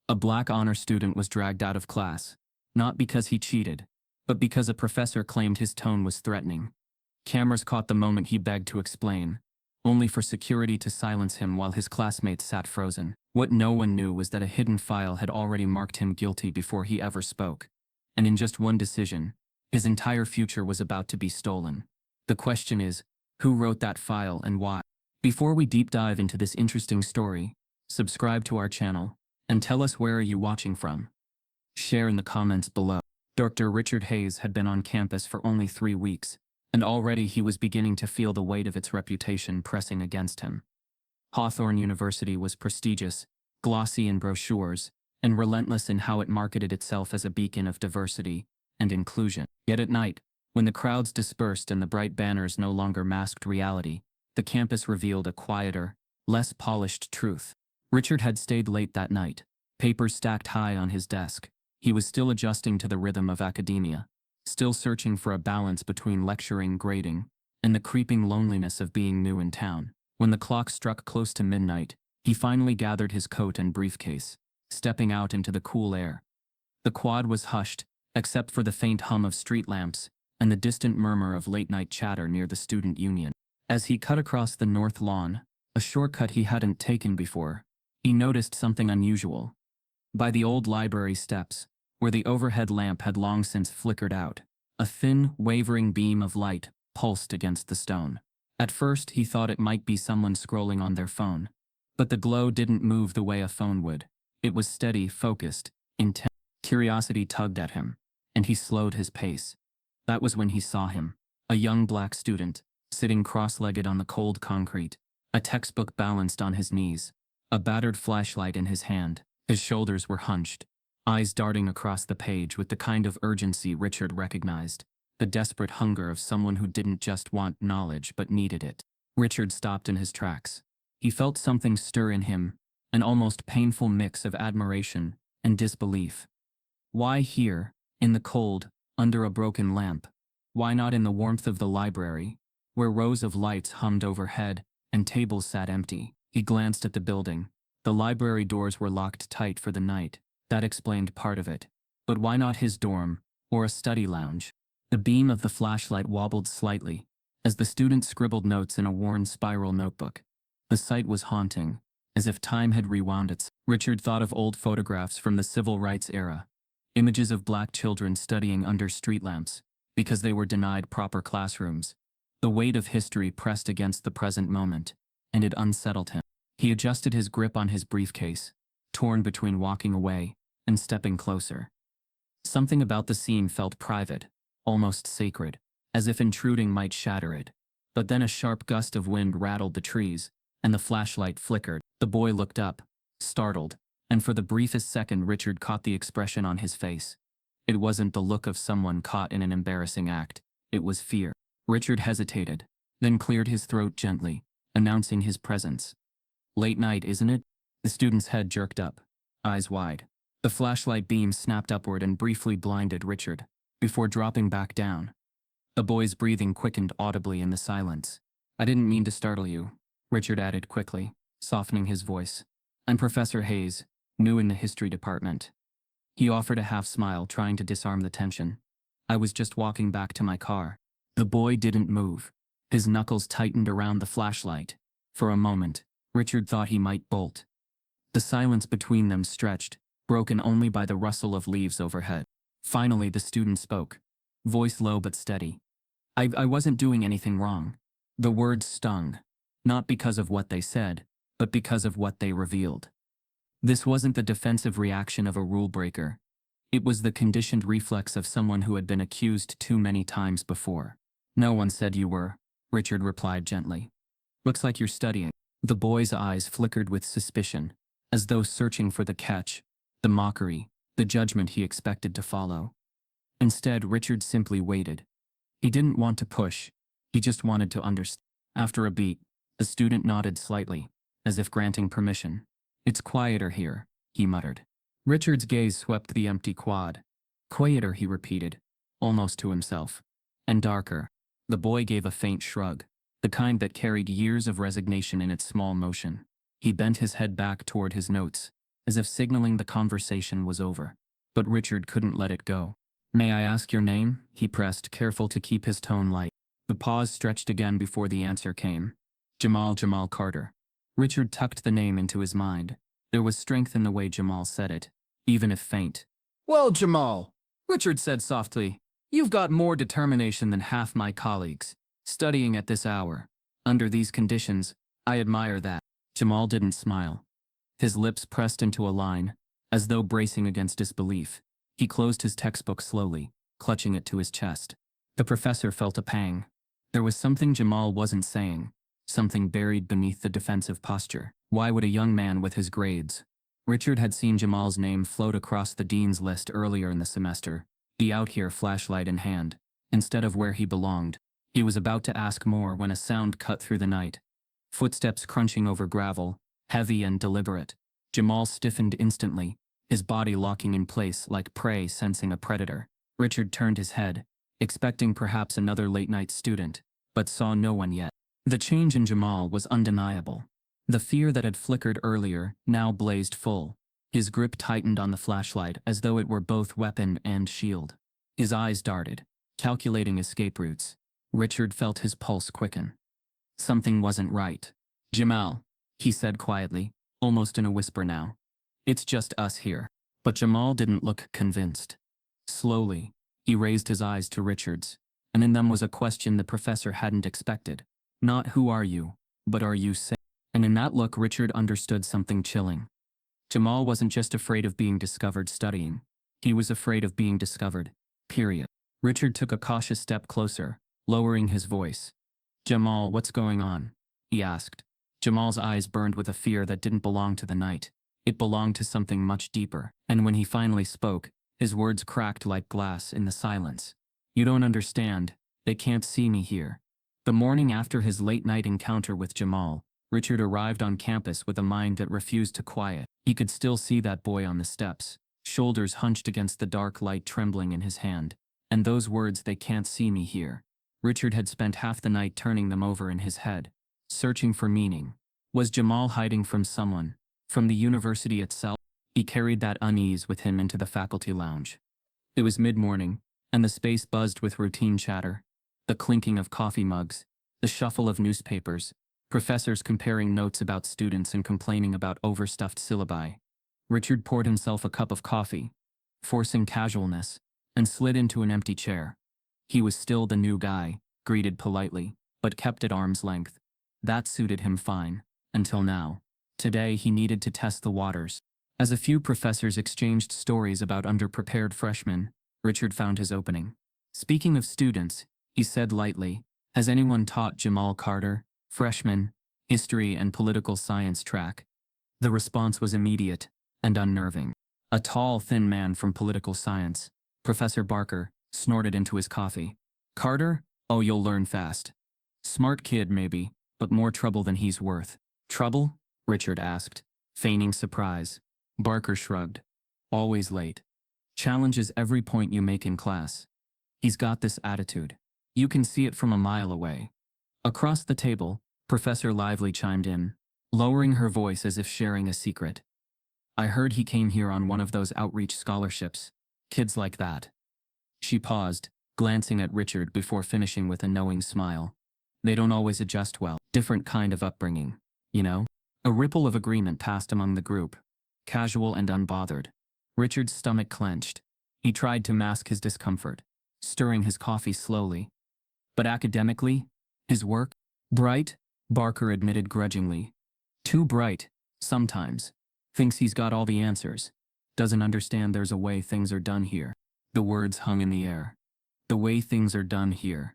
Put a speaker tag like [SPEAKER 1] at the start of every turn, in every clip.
[SPEAKER 1] A black honor student was dragged out of class, not because he cheated, but because a professor claimed his tone was threatening. Cameras caught the moment he begged to explain, only for security to silence him while his classmates sat frozen. What no one knew was that a hidden file had already marked him guilty before he ever spoke. And in just one decision, his entire future was about to be stolen. The question is, who wrote that file and why? Before we deep dive into this interesting story, subscribe to our channel, and tell us where are you watching from. Share in the comments below. Dr. Richard Hayes had been on campus for only 3 weeks, and already he was beginning to feel the weight of its reputation pressing against him. Hawthorne University was prestigious, glossy in brochures, and relentless in how it marketed itself as a beacon of diversity and inclusion. Yet at night, when the crowds dispersed and the bright banners no longer masked reality, the campus revealed a quieter, less polished truth. Richard had stayed late that night, papers stacked high on his desk. He was still adjusting to the rhythm of academia, still searching for a balance between lecturing, grading, and the creeping loneliness of being new in town. When the clock struck close to midnight, he finally gathered his coat and briefcase, stepping out into the cool air. The quad was hushed, except for the faint hum of street lamps and the distant murmur of late-night chatter near the student union. As he cut across the north lawn, a shortcut he hadn't taken before, he noticed something unusual. By the old library steps, where the overhead lamp had long since flickered out, a thin, wavering beam of light pulsed against the stone. At first, he thought it might be someone scrolling on their phone. But the glow didn't move the way a phone would. It was steady, focused, intense. Curiosity tugged at him, and he slowed his pace. That was when he saw him, a young black student, sitting cross-legged on the cold concrete, a textbook balanced on his knees, a battered flashlight in his hand. His shoulders were hunched, eyes darting across the page with the kind of urgency Richard recognized, the desperate hunger of someone who didn't just want knowledge but needed it. Richard stopped in his tracks. He felt something stir in him, an almost painful mix of admiration and disbelief. Why here, in the cold, under a broken lamp? Why not in the warmth of the library, where rows of lights hummed overhead and tables sat empty? He glanced at the building. The library doors were locked tight for the night. That explained part of it. But why not his dorm, or a study lounge? The beam of the flashlight wobbled slightly, as the student scribbled notes in a worn spiral notebook. The sight was haunting, as if time had rewound itself. Richard thought of old photographs from the civil rights era, images of black children studying under street lamps, because they were denied proper classrooms. The weight of history pressed against the present moment, and it unsettled him. He adjusted his grip on his briefcase, torn between walking away and stepping closer. Something about the scene felt private, almost sacred, as if intruding might shatter it. But then a sharp gust of wind rattled the trees, and the flashlight flickered. The boy looked up, startled, and for the briefest second Richard caught the expression on his face. It wasn't the look of someone caught in an embarrassing act, it was fear. Richard hesitated, then cleared his throat gently, announcing his presence. "Late night, isn't it?" The student's head jerked up, eyes wide. The flashlight beam snapped upward and briefly blinded Richard, before dropping back down. The boy's breathing quickened audibly in the silence. "I didn't mean to startle you," Richard added quickly, softening his voice. "I'm Professor Hayes, new in the history department." He offered a half smile, trying to disarm the tension. "I was just walking back to my car." The boy didn't move. His knuckles tightened around the flashlight. For a moment, Richard thought he might bolt. The silence between them stretched, broken only by the rustle of leaves overhead. Finally, the student spoke, voice low but steady. I wasn't doing anything wrong." The words stung, not because of what they said, but because of what they revealed. This wasn't the defensive reaction of a rule breaker. It was the conditioned reflex of someone who had been accused too many times before. "No one said you were," Richard replied gently. "Looks like you're studying." The boy's eyes flickered with suspicion, as though searching for the catch, the mockery, the judgment he expected to follow. Instead, Richard simply waited. He didn't want to push, he just wanted to understand. After a beat, the student nodded slightly, as if granting permission. "It's quieter here," he muttered. Richard's gaze swept the empty quad. "Quieter," he repeated, almost to himself. "And darker." The boy gave a faint shrug, the kind that carried years of resignation in its small motion. He bent his head back toward his notes, as if signaling the conversation was over. But Richard couldn't let it go. "May I ask your name?" he pressed, careful to keep his tone light. The pause stretched again before the answer came. Jamal Carter." Richard tucked the name into his mind. There was strength in the way Jamal said it, even if faint. "Well, Jamal," Richard said softly, "you've got more determination than half my colleagues. Studying at this hour. Under these conditions, I admire that." Jamal didn't smile. His lips pressed into a line, as though bracing against disbelief. He closed his textbook slowly, clutching it to his chest. The professor felt a pang. There was something Jamal wasn't saying, something buried beneath the defensive posture. Why would a young man with his grades? Richard had seen Jamal's name float across the dean's list earlier in the semester, the out here flashlight in hand, instead of where he belonged. He was about to ask more when a sound cut through the night. Footsteps crunching over gravel, heavy and deliberate. Jamal stiffened instantly, his body locking in place like prey sensing a predator. Richard turned his head, expecting perhaps another late-night student, but saw no one yet. The change in Jamal was undeniable. The fear that had flickered earlier now blazed full. His grip tightened on the flashlight as though it were both weapon and shield. His eyes darted, calculating escape routes. Richard felt his pulse quicken. Something wasn't right. "Jamal," he said quietly, almost in a whisper now. "It's just us here." But Jamal didn't look convinced. Slowly, he raised his eyes to Richard's, and in them was a question the professor hadn't expected. Not "who are you," but "are you safe?" And in that look Richard understood something chilling. Jamal wasn't just afraid of being discovered studying. He was afraid of being discovered, period. Richard took a cautious step closer, lowering his voice. "Jamal, what's going on?" he asked. Jamal's eyes burned with a fear that didn't belong to the night. It belonged to something much deeper. And when he finally spoke, his words cracked like glass in the silence. "You don't understand. They can't see me here." The morning after his late-night encounter with Jamal, Richard arrived on campus with a mind that refused to quiet. He could still see that boy on the steps, shoulders hunched against the dark light trembling in his hand. And those words, "they can't see me here." Richard had spent half the night turning them over in his head, searching for meaning. Was Jamal hiding from someone? From the university itself? He carried that unease with him into the faculty lounge. It was mid-morning, and the space buzzed with routine chatter. The clinking of coffee mugs, the shuffle of newspapers, professors comparing notes about students and complaining about overstuffed syllabi. Richard poured himself a cup of coffee, forcing casualness, and slid into an empty chair. He was still the new guy, greeted politely, but kept at arm's length. That suited him fine, until now. Today he needed to test the waters. As a few professors exchanged stories about underprepared freshmen, Richard found his opening. "Speaking of students," he said lightly, "has anyone taught Jamal Carter, freshman, history and political science track?" The response was immediate and unnerving. A tall, thin man from political science, Professor Barker, snorted into his coffee. "Carter? Oh, you'll learn fast. Smart kid, maybe, but more trouble than he's worth." "Trouble?" Richard asked, feigning surprise. Barker shrugged. "Always late. Challenges every point you make in class. He's got this attitude. You can see it from a mile away." Across the table, Professor Lively chimed in, lowering her voice as if sharing a secret. "I heard he came here on one of those outreach scholarships. Kids like that." She paused, glancing at Richard before finishing with a knowing smile. "They don't always adjust well. Different kind of upbringing, you know?" A ripple of agreement passed among the group, casual and unbothered. Richard's stomach clenched. He tried to mask his discomfort, stirring his coffee slowly. "But academically? His work? Bright?" Barker admitted grudgingly. "Too bright, sometimes. Thinks he's got all the answers. Doesn't understand there's a way things are done here." The words hung in the air. The way things are done here.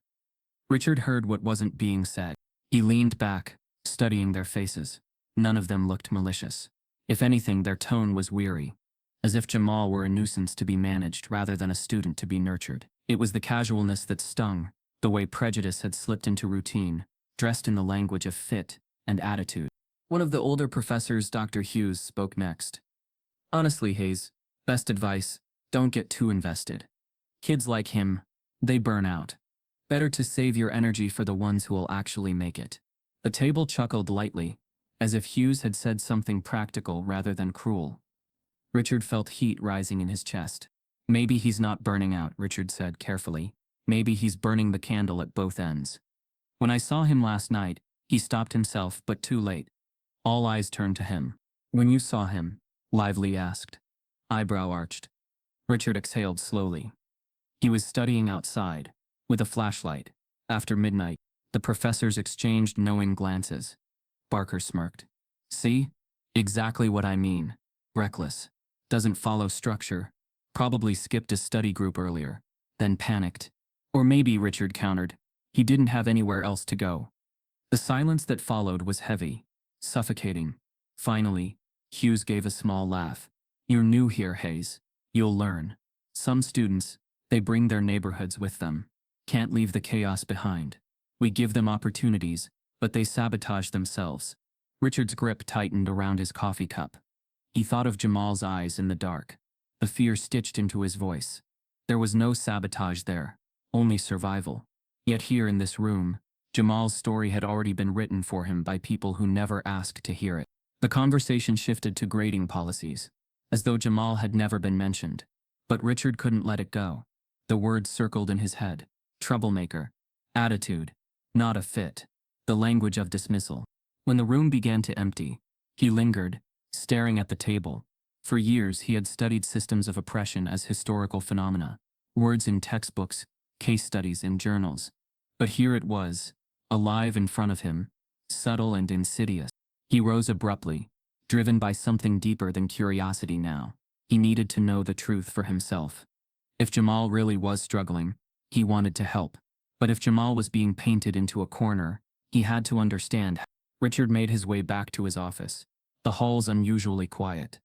[SPEAKER 1] Richard heard what wasn't being said. He leaned back, studying their faces. None of them looked malicious. If anything, their tone was weary, as if Jamal were a nuisance to be managed rather than a student to be nurtured. It was the casualness that stung, the way prejudice had slipped into routine, dressed in the language of fit and attitude. One of the older professors, Dr. Hughes, spoke next. "Honestly, Hayes, best advice, don't get too invested. Kids like him, they burn out. Better to save your energy for the ones who will actually make it." The table chuckled lightly, as if Hughes had said something practical rather than cruel. Richard felt heat rising in his chest. Maybe he's not burning out, Richard said carefully. Maybe he's burning the candle at both ends. When I saw him last night, he stopped himself, but too late. All eyes turned to him. When you saw him? Lively asked. Eyebrow arched. Richard exhaled slowly. He was studying outside, with a flashlight. After midnight, the professors exchanged knowing glances. Barker smirked. See? Exactly what I mean. Reckless. Doesn't follow structure. Probably skipped a study group earlier. Then panicked. Or maybe, Richard countered, he didn't have anywhere else to go. The silence that followed was heavy, suffocating. Finally, Hughes gave a small laugh. You're new here, Hayes. You'll learn. Some students, they bring their neighborhoods with them. Can't leave the chaos behind. We give them opportunities, but they sabotage themselves. Richard's grip tightened around his coffee cup. He thought of Jamal's eyes in the dark. The fear stitched into his voice. There was no sabotage there, only survival. Yet here in this room, Jamal's story had already been written for him by people who never asked to hear it. The conversation shifted to grading policies, as though Jamal had never been mentioned. But Richard couldn't let it go. The words circled in his head. Troublemaker. Attitude. Not a fit. The language of dismissal. When the room began to empty, he lingered, staring at the table. For years he had studied systems of oppression as historical phenomena, words in textbooks, case studies in journals. But here it was, alive in front of him, subtle and insidious. He rose abruptly, driven by something deeper than curiosity now. He needed to know the truth for himself. If Jamal really was struggling, he wanted to help. But if Jamal was being painted into a corner, he had to understand. Richard made his way back to his office. The hall's unusually quiet.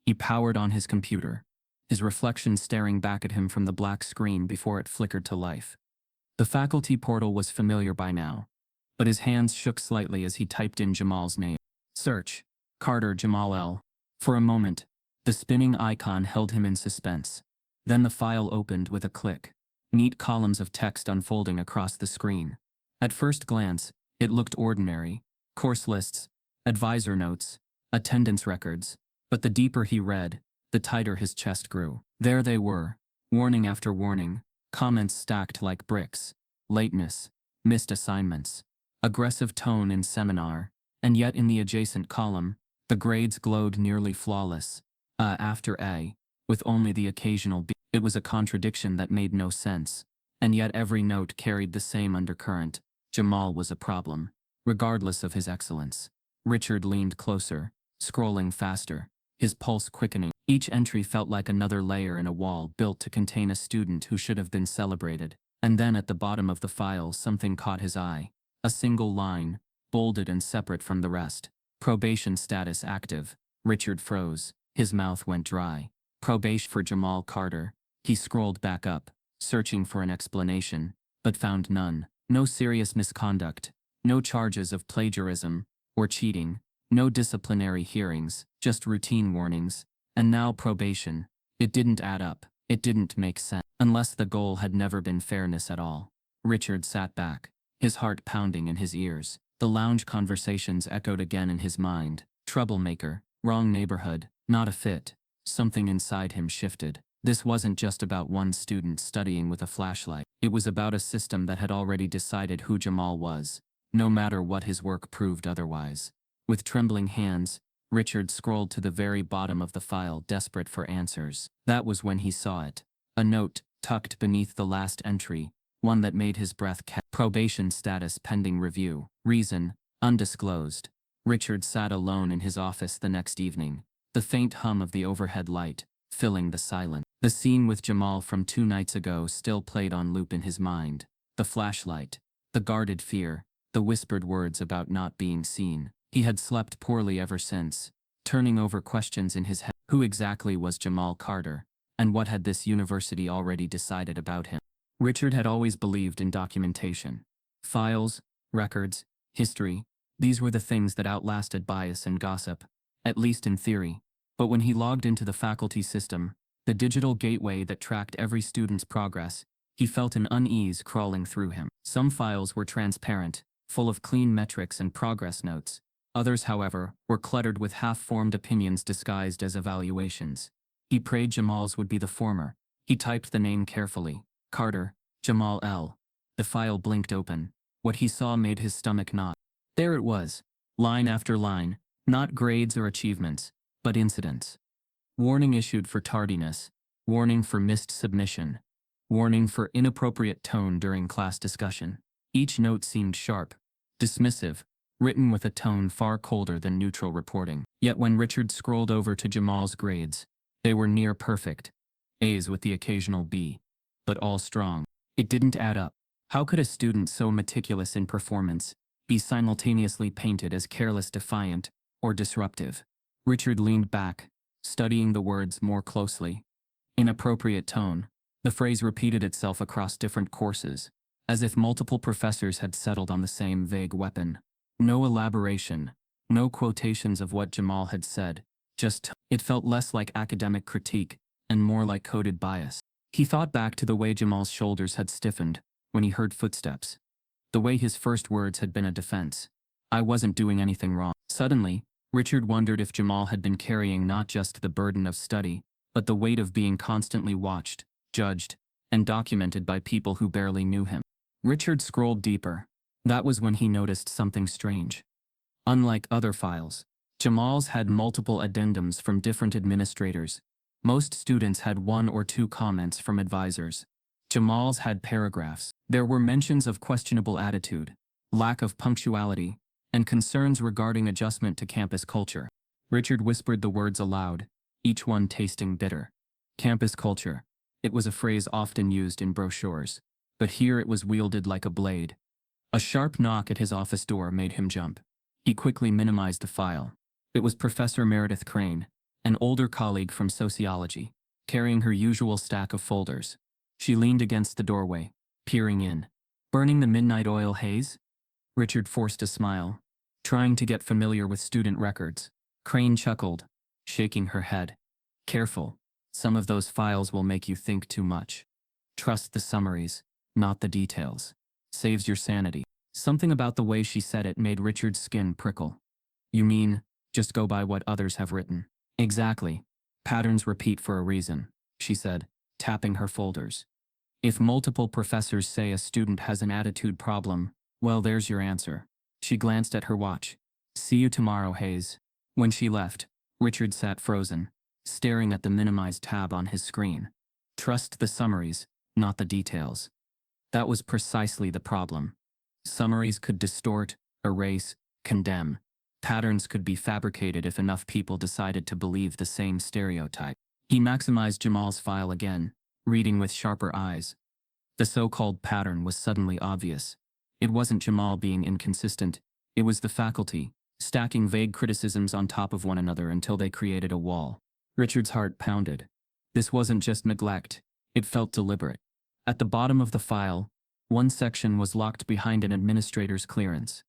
[SPEAKER 1] He powered on his computer, his reflection staring back at him from the black screen before it flickered to life. The faculty portal was familiar by now, but his hands shook slightly as he typed in Jamal's name. Search. Carter Jamal L. For a moment, the spinning icon held him in suspense. Then the file opened with a click. Neat columns of text unfolding across the screen. At first glance, it looked ordinary. Course lists, advisor notes, attendance records. But the deeper he read, the tighter his chest grew. There they were, warning after warning, comments stacked like bricks, lateness, missed assignments, aggressive tone in seminar, and yet in the adjacent column, the grades glowed nearly flawless. A after A, with only the occasional B. It was a contradiction that made no sense, and yet every note carried the same undercurrent. Jamal was a problem, regardless of his excellence. Richard leaned closer, scrolling faster, his pulse quickening. Each entry felt like another layer in a wall built to contain a student who should have been celebrated. And then at the bottom of the file something caught his eye. A single line, bolded and separate from the rest. Probation status active. Richard froze. His mouth went dry. Probation for Jamal Carter. He scrolled back up, searching for an explanation, but found none. No serious misconduct. No charges of plagiarism or cheating. No disciplinary hearings, just routine warnings. And now probation. It didn't add up. It didn't make sense. Unless the goal had never been fairness at all. Richard sat back, his heart pounding in his ears. The lounge conversations echoed again in his mind. Troublemaker, wrong neighborhood, not a fit. Something inside him shifted. This wasn't just about one student studying with a flashlight. It was about a system that had already decided who Jamal was, no matter what his work proved otherwise. With trembling hands, Richard scrolled to the very bottom of the file, desperate for answers. That was when he saw it. A note, tucked beneath the last entry, one that made his breath catch. Probation status pending review. Reason, undisclosed. Richard sat alone in his office the next evening, the faint hum of the overhead light, filling the silence. The scene with Jamal from 2 nights ago still played on loop in his mind. The flashlight, the guarded fear, the whispered words about not being seen. He had slept poorly ever since, turning over questions in his head. Who exactly was Jamal Carter, and what had this university already decided about him? Richard had always believed in documentation. Files, records, history, these were the things that outlasted bias and gossip, at least in theory. But when he logged into the faculty system, the digital gateway that tracked every student's progress, he felt an unease crawling through him. Some files were transparent, full of clean metrics and progress notes. Others, however, were cluttered with half-formed opinions disguised as evaluations. He prayed Jamal's would be the former. He typed the name carefully. Carter, Jamal L. The file blinked open. What he saw made his stomach knot. There it was, line after line, not grades or achievements, but incidents. Warning issued for tardiness. Warning for missed submission. Warning for inappropriate tone during class discussion. Each note seemed sharp, dismissive, written with a tone far colder than neutral reporting. Yet when Richard scrolled over to Jamal's grades, they were near perfect. A's with the occasional B. But all strong. It didn't add up. How could a student so meticulous in performance be simultaneously painted as careless, defiant, or disruptive? Richard leaned back, studying the words more closely. Inappropriate tone. The phrase repeated itself across different courses, as if multiple professors had settled on the same vague weapon. No elaboration, no quotations of what Jamal had said, just it felt less like academic critique and more like coded bias. He thought back to the way Jamal's shoulders had stiffened when he heard footsteps. The way his first words had been a defense. I wasn't doing anything wrong. Suddenly, Richard wondered if Jamal had been carrying not just the burden of study, but the weight of being constantly watched, judged, and documented by people who barely knew him. Richard scrolled deeper. That was when he noticed something strange. Unlike other files, Jamal's had multiple addendums from different administrators. Most students had 1 or 2 comments from advisors. Jamal's had paragraphs. There were mentions of questionable attitude, lack of punctuality, and concerns regarding adjustment to campus culture. Richard whispered the words aloud, each one tasting bitter. Campus culture. It was a phrase often used in brochures, but here it was wielded like a blade. A sharp knock at his office door made him jump. He quickly minimized the file. It was Professor Meredith Crane, an older colleague from sociology, carrying her usual stack of folders. She leaned against the doorway, peering in. Burning the midnight oil haze? Richard forced a smile, trying to get familiar with student records. Crane chuckled, shaking her head. Careful, some of those files will make you think too much. Trust the summaries, not the details. Saves your sanity. Something about the way she said it made Richard's skin prickle. You mean, just go by what others have written? Exactly. Patterns repeat for a reason, she said, tapping her folders. If multiple professors say a student has an attitude problem, well, there's your answer. She glanced at her watch. See you tomorrow, Hayes. When she left, Richard sat frozen, staring at the minimized tab on his screen. Trust the summaries, not the details. That was precisely the problem. Summaries could distort, erase, condemn. Patterns could be fabricated if enough people decided to believe the same stereotype. He maximized Jamal's file again, reading with sharper eyes. The so-called pattern was suddenly obvious. It wasn't Jamal being inconsistent, it was the faculty, stacking vague criticisms on top of one another until they created a wall. Richard's heart pounded. This wasn't just neglect, it felt deliberate. At the bottom of the file, one section was locked behind an administrator's clearance.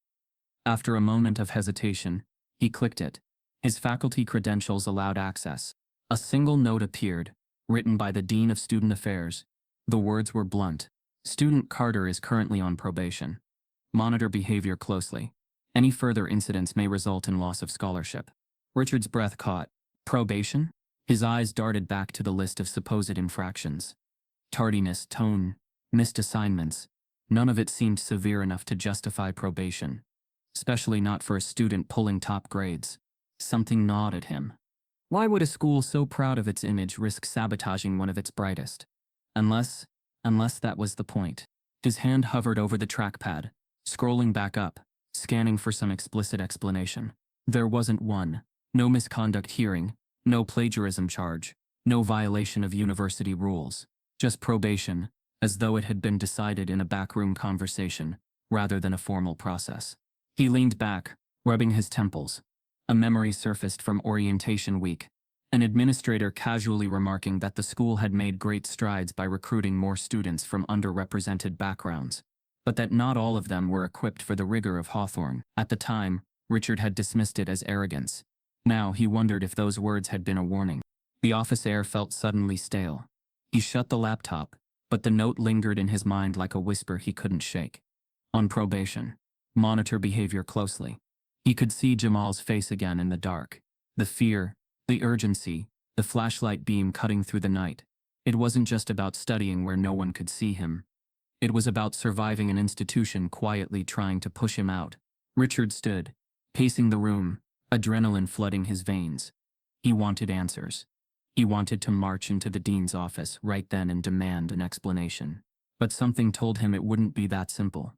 [SPEAKER 1] After a moment of hesitation, he clicked it. His faculty credentials allowed access. A single note appeared, written by the Dean of Student Affairs. The words were blunt. Student Carter is currently on probation. Monitor behavior closely. Any further incidents may result in loss of scholarship. Richard's breath caught. Probation? His eyes darted back to the list of supposed infractions. Tardiness, tone, missed assignments. None of it seemed severe enough to justify probation. Especially not for a student pulling top grades. Something gnawed at him. Why would a school so proud of its image risk sabotaging one of its brightest? Unless that was the point. His hand hovered over the trackpad, scrolling back up, scanning for some explicit explanation. There wasn't one. No misconduct hearing, no plagiarism charge, no violation of university rules. Just probation, as though it had been decided in a backroom conversation, rather than a formal process. He leaned back, rubbing his temples. A memory surfaced from orientation week. An administrator casually remarking that the school had made great strides by recruiting more students from underrepresented backgrounds, but that not all of them were equipped for the rigor of Hawthorne. At the time, Richard had dismissed it as arrogance. Now he wondered if those words had been a warning. The office air felt suddenly stale. He shut the laptop, but the note lingered in his mind like a whisper he couldn't shake. On probation. Monitor behavior closely. He could see Jamal's face again in the dark. The fear, the urgency, the flashlight beam cutting through the night. It wasn't just about studying where no one could see him. It was about surviving an institution quietly trying to push him out. Richard stood, pacing the room, adrenaline flooding his veins. He wanted answers. He wanted to march into the dean's office right then and demand an explanation. But something told him it wouldn't be that simple.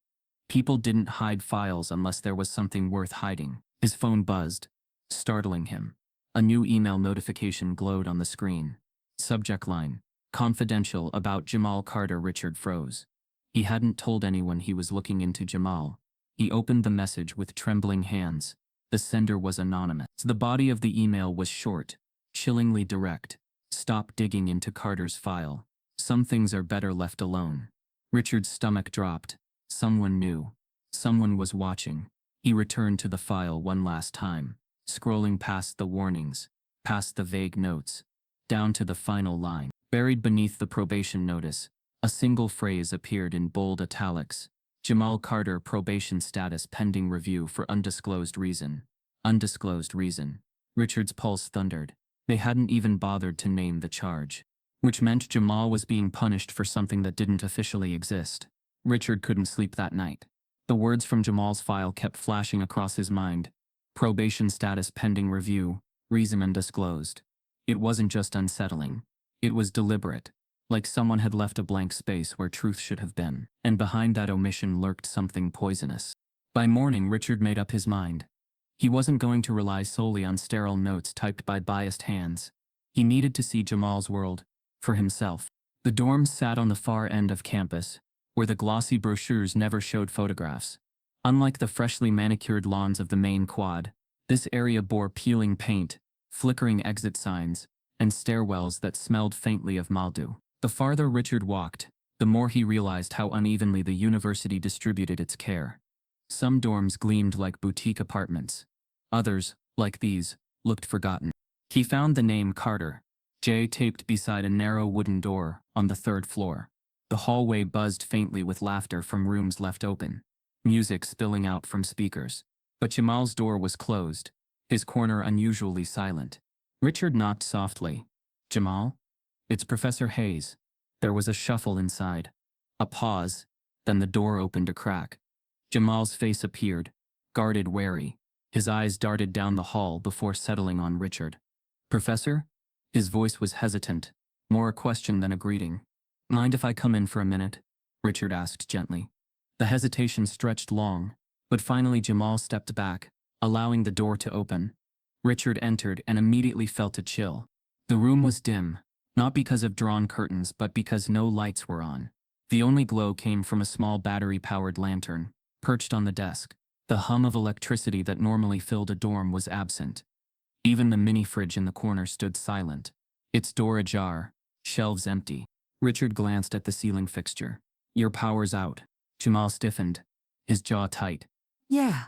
[SPEAKER 1] People didn't hide files unless there was something worth hiding. His phone buzzed, startling him. A new email notification glowed on the screen. Subject line: confidential about Jamal Carter. Richard froze. He hadn't told anyone he was looking into Jamal. He opened the message with trembling hands. The sender was anonymous. The body of the email was short, chillingly direct. Stop digging into Carter's file. Some things are better left alone. Richard's stomach dropped. Someone knew. Someone was watching. He returned to the file one last time, scrolling past the warnings, past the vague notes, down to the final line. Buried beneath the probation notice, a single phrase appeared in bold italics. Jamal Carter, probation status pending review for undisclosed reason. Undisclosed reason. Richard's pulse thundered. They hadn't even bothered to name the charge, which meant Jamal was being punished for something that didn't officially exist. Richard couldn't sleep that night. The words from Jamal's file kept flashing across his mind. Probation status pending review, reason undisclosed. It wasn't just unsettling. It was deliberate. Like someone had left a blank space where truth should have been, and behind that omission lurked something poisonous. By morning, Richard made up his mind. He wasn't going to rely solely on sterile notes typed by biased hands. He needed to see Jamal's world, for himself. The dorms sat on the far end of campus, where the glossy brochures never showed photographs. Unlike the freshly manicured lawns of the main quad, this area bore peeling paint, flickering exit signs, and stairwells that smelled faintly of mildew. The farther Richard walked, the more he realized how unevenly the university distributed its care. Some dorms gleamed like boutique apartments. Others, like these, looked forgotten. He found the name Carter, J, taped beside a narrow wooden door on the 3rd floor. The hallway buzzed faintly with laughter from rooms left open, music spilling out from speakers. But Jamal's door was closed, his corner unusually silent. Richard knocked softly. "Jamal?" "It's Professor Hayes." There was a shuffle inside. A pause, then the door opened a crack. Jamal's face appeared, guarded, wary. His eyes darted down the hall before settling on Richard. "Professor?" His voice was hesitant, more a question than a greeting. "Mind if I come in for a minute?" Richard asked gently. The hesitation stretched long, but finally Jamal stepped back, allowing the door to open. Richard entered and immediately felt a chill. The room was dim, not because of drawn curtains but because no lights were on. The only glow came from a small battery-powered lantern, perched on the desk. The hum of electricity that normally filled a dorm was absent. Even the mini-fridge in the corner stood silent, its door ajar, shelves empty. Richard glanced at the ceiling fixture. "Your power's out." Jamal stiffened, his jaw tight.
[SPEAKER 2] "Yeah,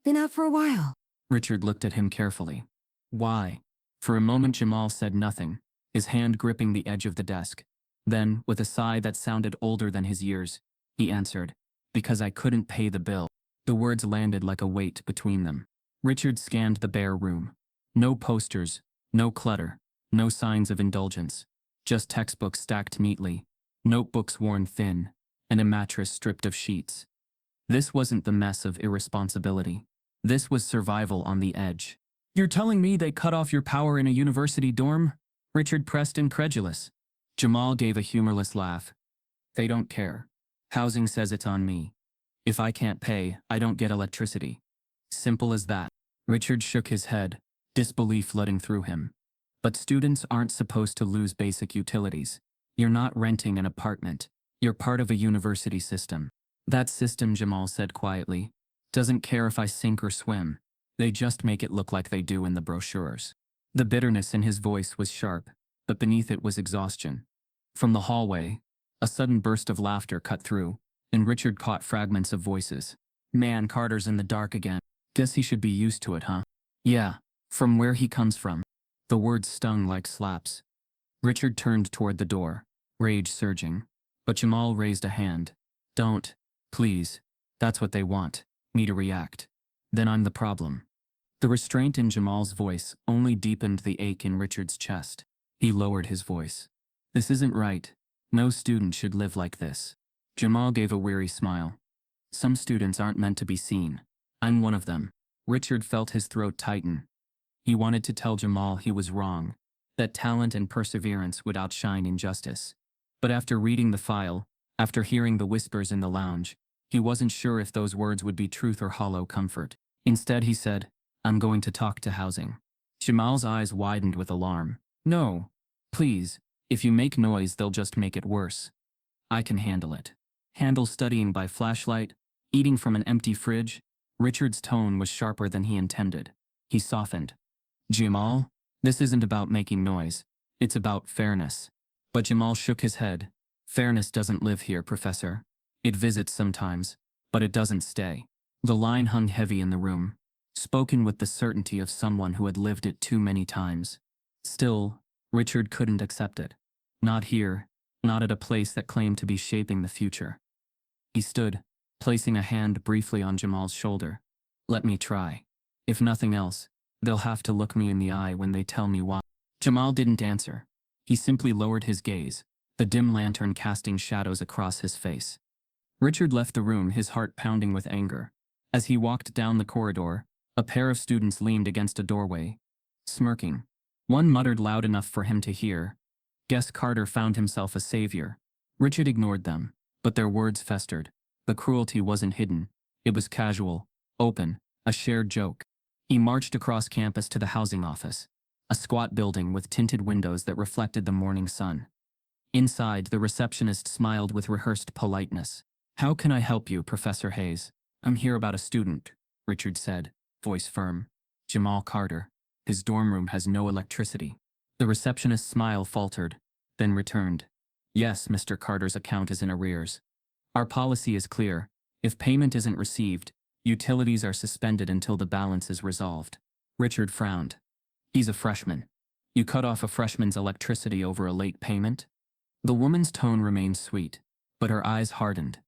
[SPEAKER 2] been out for a while."
[SPEAKER 1] Richard looked at him carefully. "Why?" For a moment Jamal said nothing, his hand gripping the edge of the desk. Then, with a sigh that sounded older than his years, he answered, "Because I couldn't pay the bill." The words landed like a weight between them. Richard scanned the bare room. No posters, no clutter, no signs of indulgence. Just textbooks stacked neatly, notebooks worn thin, and a mattress stripped of sheets. This wasn't the mess of irresponsibility. This was survival on the edge. "You're telling me they cut off your power in a university dorm?" Richard pressed, incredulous. Jamal gave a humorless laugh. "They don't care. Housing says it's on me. If I can't pay, I don't get electricity. Simple as that." Richard shook his head, disbelief flooding through him. "But students aren't supposed to lose basic utilities. You're not renting an apartment. You're part of a university system." "That system," Jamal said quietly, "doesn't care if I sink or swim. They just make it look like they do in the brochures." The bitterness in his voice was sharp, but beneath it was exhaustion. From the hallway, a sudden burst of laughter cut through, and Richard caught fragments of voices. "Man, Carter's in the dark again. Guess he should be used to it, huh?" "Yeah, from where he comes from." The words stung like slaps. Richard turned toward the door, rage surging. But Jamal raised a hand. "Don't. Please. That's what they want. Me to react." then I'm the problem. The restraint in Jamal's voice only deepened the ache in Richard's chest. He lowered his voice. This isn't right. No student should live like this. Jamal gave a weary smile. Some students aren't meant to be seen. I'm one of them. Richard felt his throat tighten. He wanted to tell Jamal he was wrong, that talent and perseverance would outshine injustice. But after reading the file, after hearing the whispers in the lounge, he wasn't sure if those words would be truth or hollow comfort. Instead he said, I'm going to talk to housing. Jamal's eyes widened with alarm. No. Please, if you make noise they'll just make it worse. I can handle it. Handle studying by flashlight, eating from an empty fridge? Richard's tone was sharper than he intended. He softened. Jamal, this isn't about making noise. It's about fairness. But Jamal shook his head. Fairness doesn't live here, Professor. It visits sometimes, but it doesn't stay. The line hung heavy in the room, spoken with the certainty of someone who had lived it too many times. Still, Richard couldn't accept it. Not here, not at a place that claimed to be shaping the future. He stood, placing a hand briefly on Jamal's shoulder. Let me try. If nothing else, they'll have to look me in the eye when they tell me why. Jamal didn't answer. He simply lowered his gaze, the dim lantern casting shadows across his face. Richard left the room, his heart pounding with anger. As he walked down the corridor, a pair of students leaned against a doorway, smirking. One muttered loud enough for him to hear. Guess Carter found himself a savior. Richard ignored them, but their words festered. The cruelty wasn't hidden. It was casual, open, a shared joke. He marched across campus to the housing office, a squat building with tinted windows that reflected the morning sun. Inside, the receptionist smiled with rehearsed politeness. How can I help you, Professor Hayes? I'm here about a student, Richard said, voice firm. Jamal Carter. His dorm room has no electricity. The receptionist's smile faltered, then returned. Yes, Mr. Carter's account is in arrears. Our policy is clear. If payment isn't received, utilities are suspended until the balance is resolved. Richard frowned. He's a freshman. You cut off a freshman's electricity over a late payment? The woman's tone remained sweet, but her eyes hardened.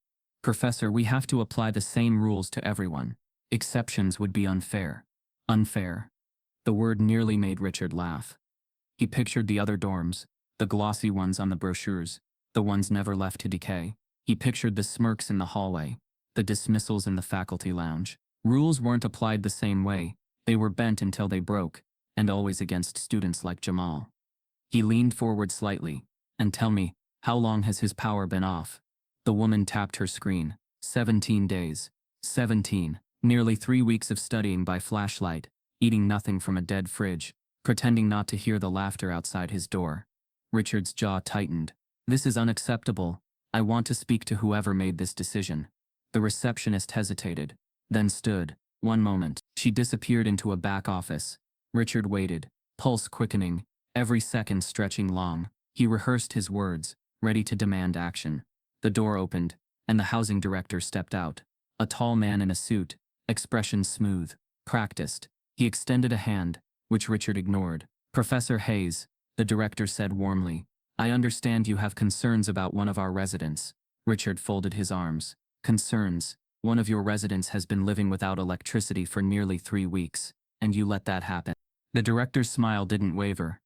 [SPEAKER 1] Professor, we have to apply the same rules to everyone. Exceptions would be unfair. Unfair. The word nearly made Richard laugh. He pictured the other dorms, the glossy ones on the brochures, the ones never left to decay. He pictured the smirks in the hallway, the dismissals in the faculty lounge. Rules weren't applied the same way. They were bent until they broke, and always against students like Jamal. He leaned forward slightly. And tell me, how long has his power been off? The woman tapped her screen. 17 days. 17. Nearly 3 weeks of studying by flashlight, eating nothing from a dead fridge, pretending not to hear the laughter outside his door. Richard's jaw tightened. This is unacceptable. I want to speak to whoever made this decision. The receptionist hesitated, then stood. One moment. She disappeared into a back office. Richard waited, pulse quickening, every second stretching long. He rehearsed his words, ready to demand action. The door opened, and the housing director stepped out. A tall man in a suit, expression smooth, practiced. He extended a hand, which Richard ignored. Professor Hayes, the director said warmly, I understand you have concerns about one of our residents. Richard folded his arms. Concerns? One of your residents has been living without electricity for nearly 3 weeks, and you let that happen. The director's smile didn't waver.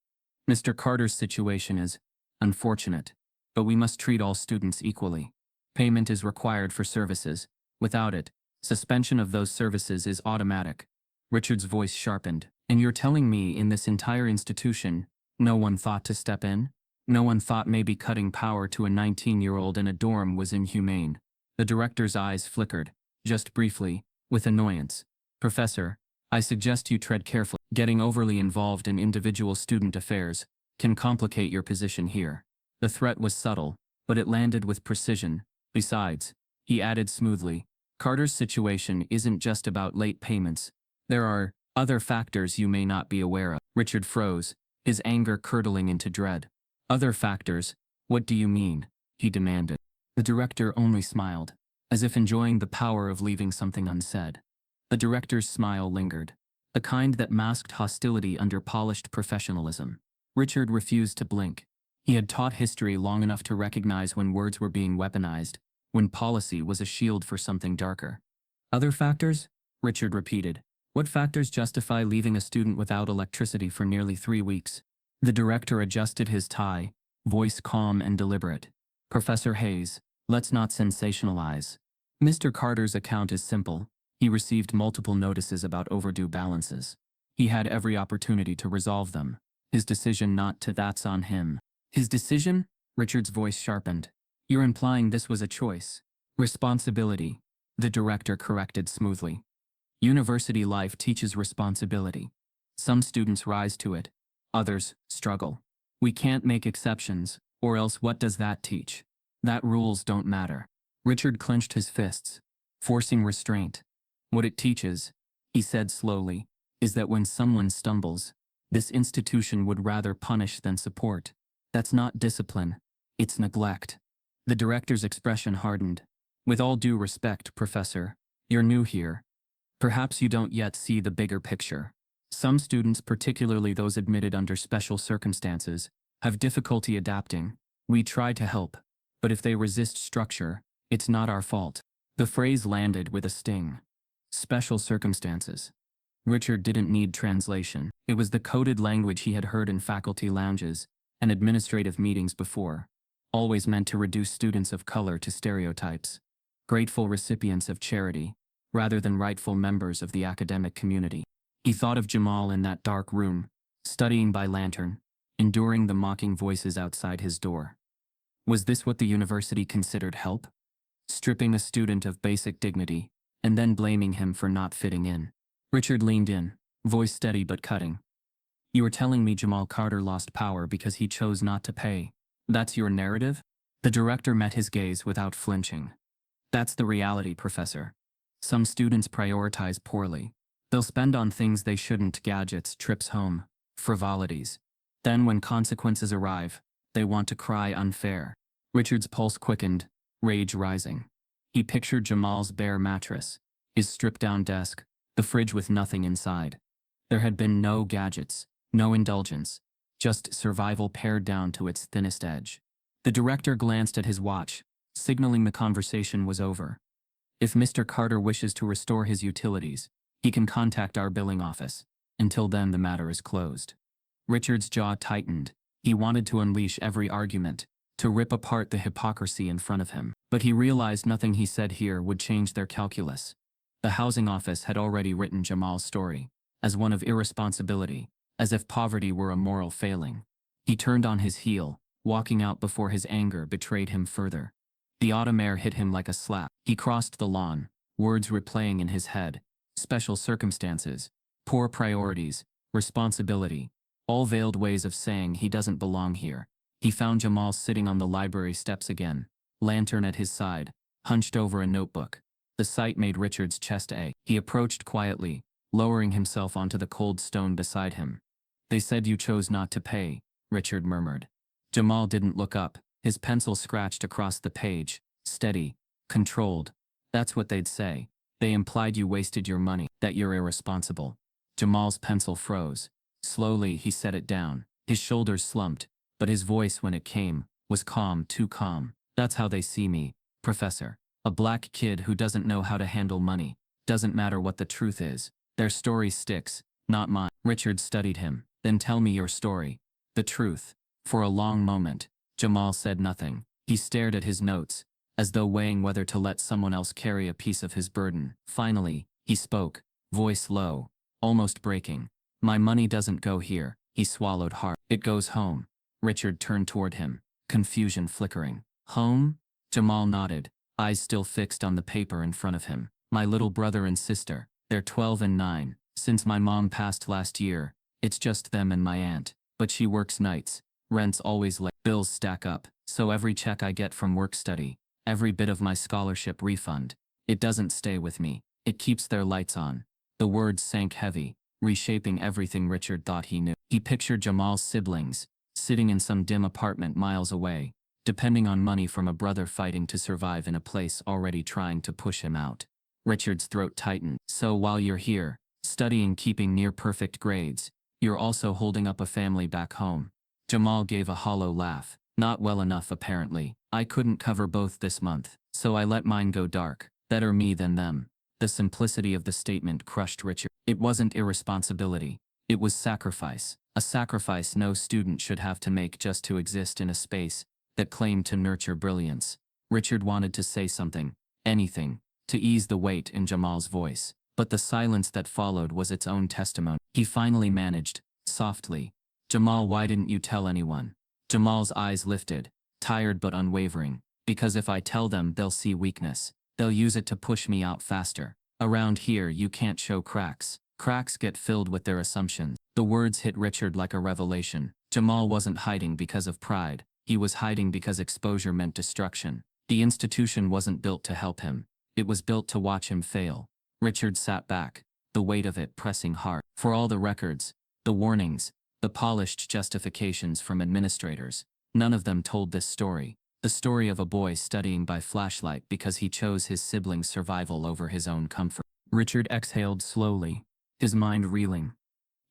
[SPEAKER 1] Mr. Carter's situation is unfortunate, but we must treat all students equally. Payment is required for services. Without it, suspension of those services is automatic. Richard's voice sharpened. And you're telling me in this entire institution, no one thought to step in? No one thought maybe cutting power to a 19-year-old in a dorm was inhumane. The director's eyes flickered, just briefly, with annoyance. Professor, I suggest you tread carefully. Getting overly involved in individual student affairs can complicate your position here. The threat was subtle, but it landed with precision. Besides, he added smoothly, Carter's situation isn't just about late payments. There are other factors you may not be aware of. Richard froze, his anger curdling into dread. Other factors? What do you mean? He demanded. The director only smiled, as if enjoying the power of leaving something unsaid. The director's smile lingered, the kind that masked hostility under polished professionalism. Richard refused to blink. He had taught history long enough to recognize when words were being weaponized, when policy was a shield for something darker. Other factors? Richard repeated. What factors justify leaving a student without electricity for nearly 3 weeks? The director adjusted his tie, voice calm and deliberate. Professor Hayes, let's not sensationalize. Mr. Carter's account is simple. He received multiple notices about overdue balances. He had every opportunity to resolve them. His decision not to, that's on him. His decision? Richard's voice sharpened. You're implying this was a choice. Responsibility, the director corrected smoothly. University life teaches responsibility. Some students rise to it. Others struggle. We can't make exceptions, or else what does that teach? That rules don't matter. Richard clenched his fists, forcing restraint. What it teaches, he said slowly, is that when someone stumbles, this institution would rather punish than support. That's not discipline. It's neglect. The director's expression hardened. With all due respect, Professor, you're new here. Perhaps you don't yet see the bigger picture. Some students, particularly those admitted under special circumstances, have difficulty adapting. We try to help, but if they resist structure, it's not our fault. The phrase landed with a sting. Special circumstances. Richard didn't need translation. It was the coded language he had heard in faculty lounges and administrative meetings before, always meant to reduce students of color to stereotypes, grateful recipients of charity, rather than rightful members of the academic community. He thought of Jamal in that dark room, studying by lantern, enduring the mocking voices outside his door. Was this what the university considered help? Stripping a student of basic dignity, and then blaming him for not fitting in. Richard leaned in, voice steady but cutting. You were telling me Jamal Carter lost power because he chose not to pay. That's your narrative? The director met his gaze without flinching. That's the reality, Professor. Some students prioritize poorly. They'll spend on things they shouldn't, gadgets, trips home, frivolities. Then when consequences arrive, they want to cry unfair. Richard's pulse quickened, rage rising. He pictured Jamal's bare mattress, his stripped-down desk, the fridge with nothing inside. There had been no gadgets, no indulgence, just survival pared down to its thinnest edge. The director glanced at his watch, signaling the conversation was over. If Mr. Carter wishes to restore his utilities, he can contact our billing office. Until then, the matter is closed. Richard's jaw tightened. He wanted to unleash every argument, to rip apart the hypocrisy in front of him. But he realized nothing he said here would change their calculus. The housing office had already written Jamal's story, as one of irresponsibility, as if poverty were a moral failing. He turned on his heel, walking out before his anger betrayed him further. The autumn air hit him like a slap. He crossed the lawn, words replaying in his head. Special circumstances, poor priorities, responsibility, all veiled ways of saying he doesn't belong here. He found Jamal sitting on the library steps again, lantern at his side, hunched over a notebook. The sight made Richard's chest ache. He approached quietly, lowering himself onto the cold stone beside him. They said you chose not to pay, Richard murmured. Jamal didn't look up, his pencil scratched across the page, steady, controlled. That's what they'd say. They implied you wasted your money, that you're irresponsible. Jamal's pencil froze. Slowly, he set it down. His shoulders slumped, but his voice, when it came, was calm, too calm. That's how they see me, Professor. A black kid who doesn't know how to handle money. Doesn't matter what the truth is. Their story sticks, not mine. Richard studied him. Then tell me your story. The truth. For a long moment, Jamal said nothing. He stared at his notes, as though weighing whether to let someone else carry a piece of his burden. Finally, he spoke, voice low, almost breaking. My money doesn't go here. He swallowed hard. It goes home. Richard turned toward him, confusion flickering. Home? Jamal nodded, eyes still fixed on the paper in front of him. My little brother and sister, they're 12 and 9. Since my mom passed last year, it's just them and my aunt. But she works nights. Rent's always late. Bills stack up, so every check I get from work study, every bit of my scholarship refund, it doesn't stay with me. It keeps their lights on. The words sank heavy, reshaping everything Richard thought he knew. He pictured Jamal's siblings, sitting in some dim apartment miles away, depending on money from a brother fighting to survive in a place already trying to push him out. Richard's throat tightened. So while you're here, studying, keeping near perfect grades, you're also holding up a family back home. Jamal gave a hollow laugh. Not well enough, apparently. I couldn't cover both this month, so I let mine go dark. Better me than them. The simplicity of the statement crushed Richard. It wasn't irresponsibility. It was sacrifice. A sacrifice no student should have to make just to exist in a space that claimed to nurture brilliance. Richard wanted to say something, anything, to ease the weight in Jamal's voice. But the silence that followed was its own testimony. He finally managed, softly. "Jamal, why didn't you tell anyone?" Jamal's eyes lifted, tired but unwavering. "Because if I tell them, they'll see weakness. They'll use it to push me out faster. Around here, you can't show cracks. Cracks get filled with their assumptions." The words hit Richard like a revelation. Jamal wasn't hiding because of pride. He was hiding because exposure meant destruction. The institution wasn't built to help him. It was built to watch him fail. Richard sat back, the weight of it pressing hard. For all the records, the warnings, the polished justifications from administrators, none of them told this story. The story of a boy studying by flashlight because he chose his siblings' survival over his own comfort. Richard exhaled slowly, his mind reeling.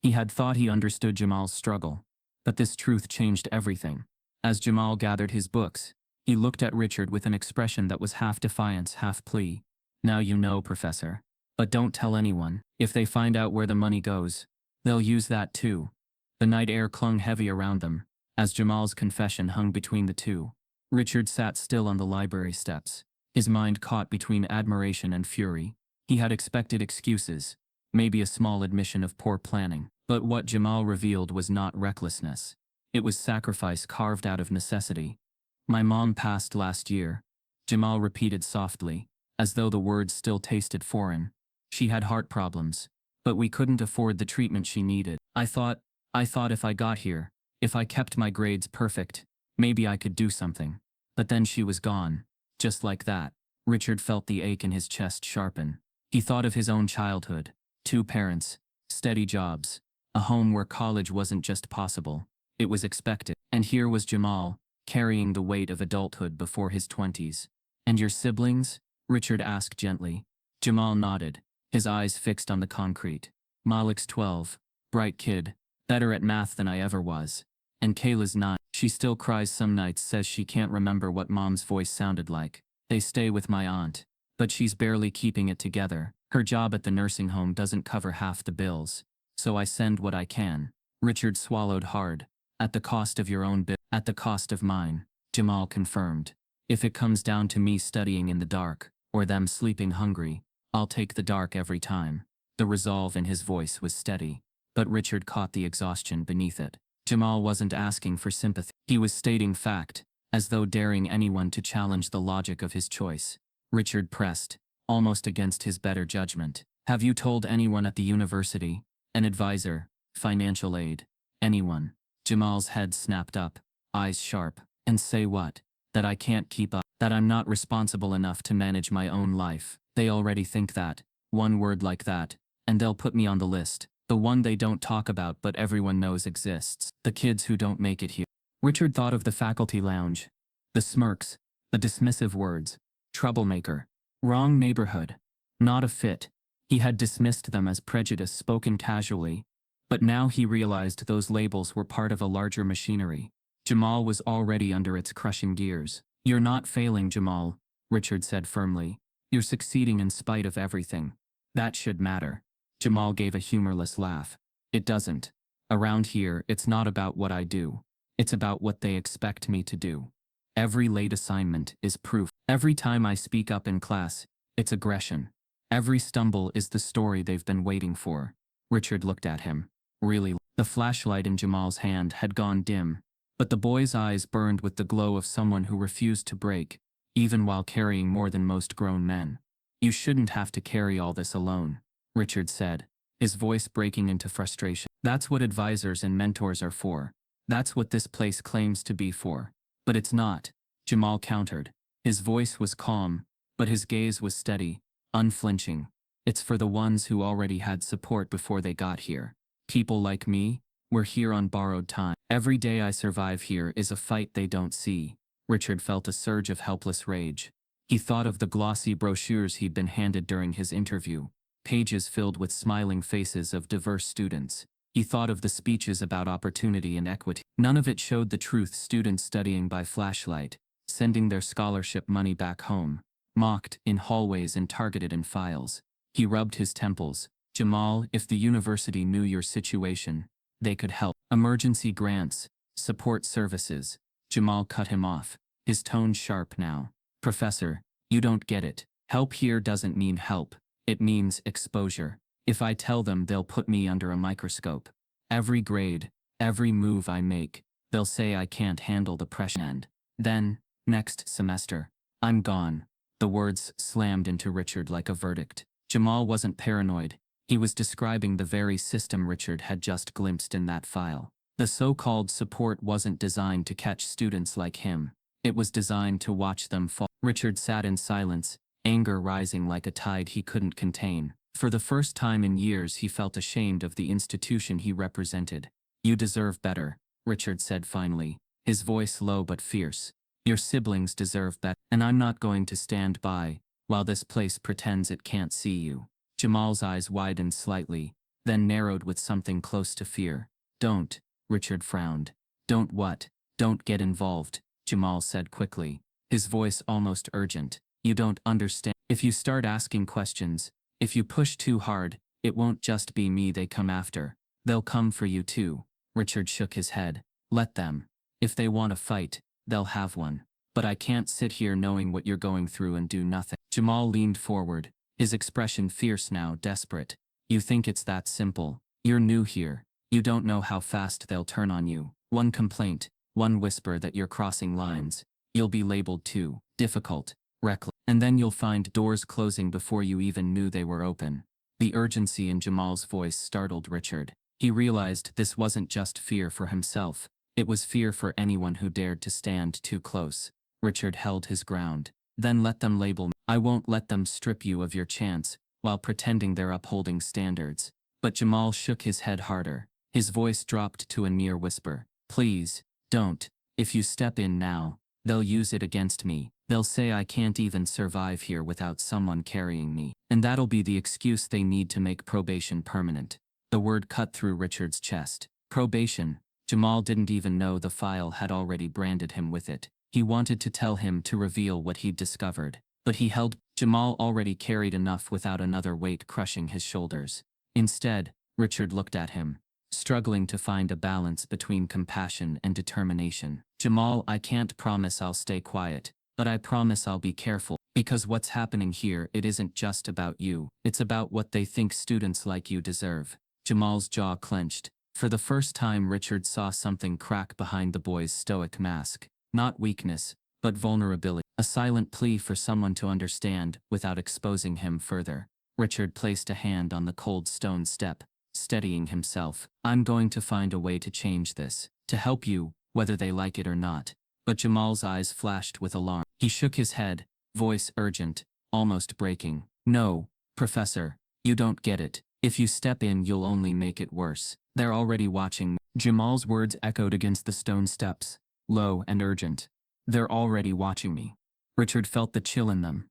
[SPEAKER 1] He had thought he understood Jamal's struggle, but this truth changed everything. As Jamal gathered his books, he looked at Richard with an expression that was half defiance, half plea. "Now you know, Professor. But don't tell anyone. If they find out where the money goes, they'll use that too." The night air clung heavy around them, as Jamal's confession hung between the two. Richard sat still on the library steps, his mind caught between admiration and fury. He had expected excuses, maybe a small admission of poor planning. But what Jamal revealed was not recklessness. It was sacrifice carved out of necessity. "My mom passed last year," Jamal repeated softly, as though the words still tasted foreign. "She had heart problems, but we couldn't afford the treatment she needed. I thought if I got here, if I kept my grades perfect, maybe I could do something. But then she was gone. Just like that." Richard felt the ache in his chest sharpen. He thought of his own childhood. 2 parents, steady jobs, a home where college wasn't just possible, it was expected. And here was Jamal, carrying the weight of adulthood before his 20s. "And your siblings?" Richard asked gently. Jamal nodded, his eyes fixed on the concrete. "Malik's 12, bright kid, better at math than I ever was. And Kayla's 9. She still cries some nights, says she can't remember what mom's voice sounded like. They stay with my aunt, but she's barely keeping it together. Her job at the nursing home doesn't cover half the bills, so I send what I can." Richard swallowed hard. "At the cost of your own bill." "At the cost of mine," Jamal confirmed. "If it comes down to me studying in the dark, or them sleeping hungry, I'll take the dark every time." The resolve in his voice was steady, but Richard caught the exhaustion beneath it. Jamal wasn't asking for sympathy. He was stating fact, as though daring anyone to challenge the logic of his choice. Richard pressed, almost against his better judgment. "Have you told anyone at the university? An advisor? Financial aid? Anyone?" Jamal's head snapped up, eyes sharp. "And say what? That I can't keep up? That I'm not responsible enough to manage my own life? They already think that. One word like that, and they'll put me on the list. The one they don't talk about but everyone knows exists. The kids who don't make it here." Richard thought of the faculty lounge. The smirks, the dismissive words. Troublemaker. Wrong neighborhood. Not a fit. He had dismissed them as prejudice spoken casually. But now he realized those labels were part of a larger machinery. Jamal was already under its crushing gears. "You're not failing, Jamal," Richard said firmly. "You're succeeding in spite of everything. That should matter." Jamal gave a humorless laugh. "It doesn't. Around here, it's not about what I do. It's about what they expect me to do. Every late assignment is proof. Every time I speak up in class, it's aggression. Every stumble is the story they've been waiting for." Richard looked at him. Really, the flashlight in Jamal's hand had gone dim, but the boy's eyes burned with the glow of someone who refused to break, even while carrying more than most grown men. "You shouldn't have to carry all this alone," Richard said, his voice breaking into frustration. "That's what advisors and mentors are for. That's what this place claims to be for. But it's not," Jamal countered. His voice was calm, but his gaze was steady, unflinching. "It's for the ones who already had support before they got here. People like me, we're here on borrowed time. Every day I survive here is a fight they don't see." Richard felt a surge of helpless rage. He thought of the glossy brochures he'd been handed during his interview, pages filled with smiling faces of diverse students. He thought of the speeches about opportunity and equity. None of it showed the truth. Students studying by flashlight, sending their scholarship money back home, mocked in hallways and targeted in files. He rubbed his temples. Jamal, if the university knew your situation, they could help. Emergency grants, support services. Jamal cut him off, his tone sharp now. Professor, you don't get it. Help here doesn't mean help. It means exposure. If I tell them, they'll put me under a microscope. Every grade, every move I make, they'll say I can't handle the pressure. And then, next semester, I'm gone. The words slammed into Richard like a verdict. Jamal wasn't paranoid. He was describing the very system Richard had just glimpsed in that file. The so-called support wasn't designed to catch students like him. It was designed to watch them fall. Richard sat in silence, anger rising like a tide he couldn't contain. For the first time in years he felt ashamed of the institution he represented. You deserve better, Richard said finally, his voice low but fierce. Your siblings deserve better, and I'm not going to stand by while this place pretends it can't see you. Jamal's eyes widened slightly, then narrowed with something close to fear. Don't, Richard frowned. Don't what? Don't get involved, Jamal said quickly, his voice almost urgent. You don't understand. If you start asking questions, if you push too hard, it won't just be me they come after. They'll come for you too. Richard shook his head. Let them. If they want a fight, they'll have one. But I can't sit here knowing what you're going through and do nothing. Jamal leaned forward, his expression fierce now, desperate. You think it's that simple. You're new here. You don't know how fast they'll turn on you. One complaint, one whisper that you're crossing lines. You'll be labeled too difficult, reckless. And then you'll find doors closing before you even knew they were open. The urgency in Jamal's voice startled Richard. He realized this wasn't just fear for himself. It was fear for anyone who dared to stand too close. Richard held his ground. Then let them label me. I won't let them strip you of your chance, while pretending they're upholding standards. But Jamal shook his head harder. His voice dropped to a near whisper. Please, don't. If you step in now, they'll use it against me. They'll say I can't even survive here without someone carrying me. And that'll be the excuse they need to make probation permanent. The word cut through Richard's chest. Probation. Jamal didn't even know the file had already branded him with it. He wanted to tell him to reveal what he'd discovered, but he held. Jamal already carried enough without another weight crushing his shoulders. Instead, Richard looked at him, struggling to find a balance between compassion and determination. Jamal, I can't promise I'll stay quiet, but I promise I'll be careful, because what's happening here, it isn't just about you. It's about what they think students like you deserve. Jamal's jaw clenched. For the first time, Richard saw something crack behind the boy's stoic mask. Not weakness, but vulnerability. A silent plea for someone to understand without exposing him further. Richard placed a hand on the cold stone step, steadying himself. I'm going to find a way to change this, to help you, whether they like it or not. But Jamal's eyes flashed with alarm. He shook his head, voice urgent, almost breaking. No, Professor, you don't get it. If you step in, you'll only make it worse. They're already watching me. Jamal's words echoed against the stone steps, low and urgent. They're already watching me. Richard felt the chill in them.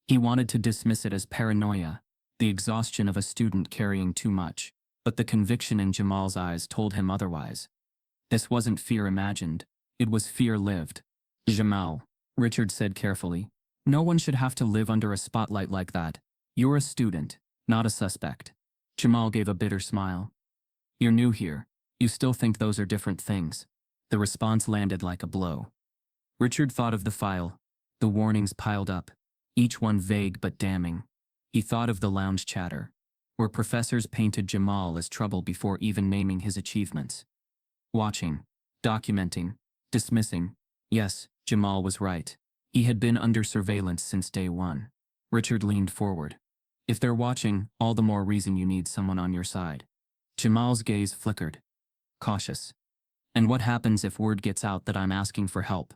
[SPEAKER 1] He wanted to dismiss it as paranoia, the exhaustion of a student carrying too much, but the conviction in Jamal's eyes told him otherwise. This wasn't fear imagined, it was fear lived. Jamal, Richard said carefully, no one should have to live under a spotlight like that. You're a student, not a suspect. Jamal gave a bitter smile. You're new here. You still think those are different things. The response landed like a blow. Richard thought of the file. The warnings piled up, each one vague but damning. He thought of the lounge chatter, where professors painted Jamal as trouble before even naming his achievements. Watching, documenting, dismissing. Yes, Jamal was right. He had been under surveillance since day one. Richard leaned forward. If they're watching, all the more reason you need someone on your side. Jamal's gaze flickered. Cautious. And what happens if word gets out that I'm asking for help?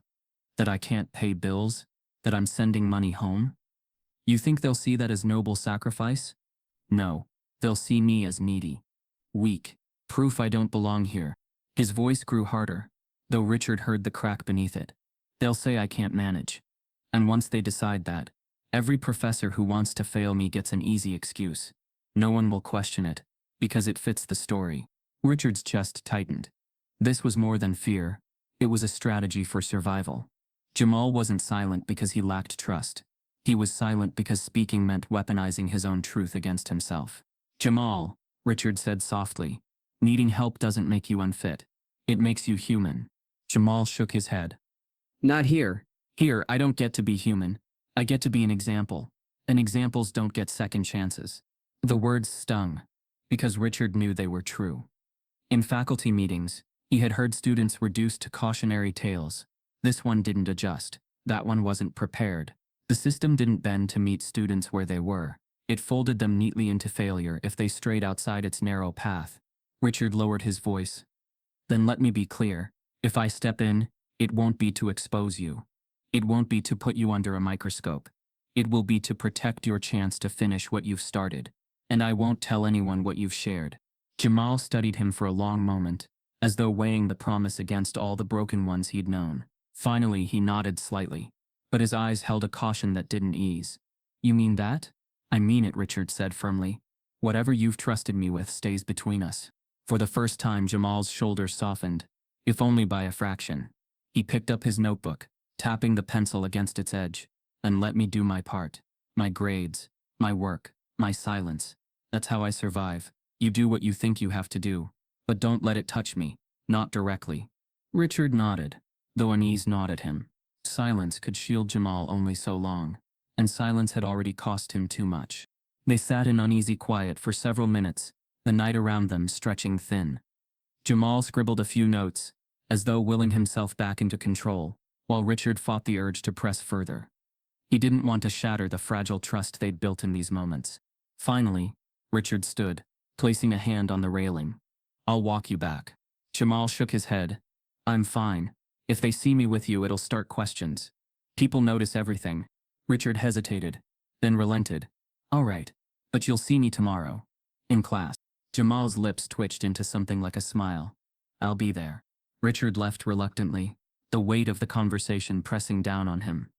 [SPEAKER 1] That I can't pay bills? That I'm sending money home? You think they'll see that as noble sacrifice? No. They'll see me as needy. Weak. Proof I don't belong here. His voice grew harder, though Richard heard the crack beneath it. They'll say I can't manage. And once they decide that, every professor who wants to fail me gets an easy excuse. No one will question it, because it fits the story. Richard's chest tightened. This was more than fear. It was a strategy for survival. Jamal wasn't silent because he lacked trust. He was silent because speaking meant weaponizing his own truth against himself. Jamal, Richard said softly, needing help doesn't make you unfit. It makes you human. Jamal shook his head. Not here. Here, I don't get to be human. I get to be an example. And examples don't get second chances. The words stung, because Richard knew they were true. In faculty meetings, he had heard students reduced to cautionary tales. This one didn't adjust. That one wasn't prepared. The system didn't bend to meet students where they were. It folded them neatly into failure if they strayed outside its narrow path. Richard lowered his voice. Then let me be clear. If I step in, it won't be to expose you. It won't be to put you under a microscope. It will be to protect your chance to finish what you've started. And I won't tell anyone what you've shared. Jamal studied him for a long moment, as though weighing the promise against all the broken ones he'd known. Finally, he nodded slightly, but his eyes held a caution that didn't ease. You mean that? I mean it, Richard said firmly. Whatever you've trusted me with stays between us. For the first time, Jamal's shoulders softened, if only by a fraction. He picked up his notebook, tapping the pencil against its edge. And let me do my part. My grades, my work, my silence. That's how I survive. You do what you think you have to do, but don't let it touch me, not directly. Richard nodded, though unease gnawed at him. Silence could shield Jamal only so long, and silence had already cost him too much. They sat in uneasy quiet for several minutes, the night around them stretching thin. Jamal scribbled a few notes, as though willing himself back into control, while Richard fought the urge to press further. He didn't want to shatter the fragile trust they'd built in these moments. Finally, Richard stood, placing a hand on the railing. I'll walk you back. Jamal shook his head. I'm fine. If they see me with you, it'll start questions. People notice everything. Richard hesitated, then relented. All right, but you'll see me tomorrow. In class. Jamal's lips twitched into something like a smile. I'll be there. Richard left reluctantly, the weight of the conversation pressing down on him.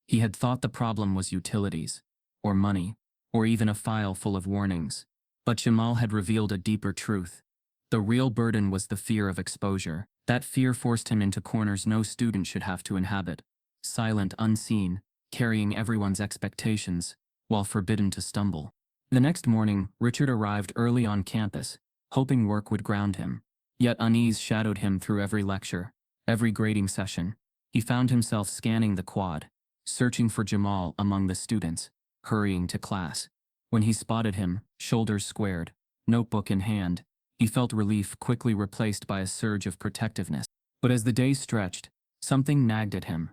[SPEAKER 1] He had thought the problem was utilities, or money, or even a file full of warnings. But Jamal had revealed a deeper truth. The real burden was the fear of exposure. That fear forced him into corners no student should have to inhabit. Silent, unseen, carrying everyone's expectations, while forbidden to stumble. The next morning, Richard arrived early on campus, hoping work would ground him. Yet unease shadowed him through every lecture, every grading session. He found himself scanning the quad, searching for Jamal among the students, hurrying to class. When he spotted him, shoulders squared, notebook in hand, he felt relief quickly replaced by a surge of protectiveness. But as the days stretched, something nagged at him.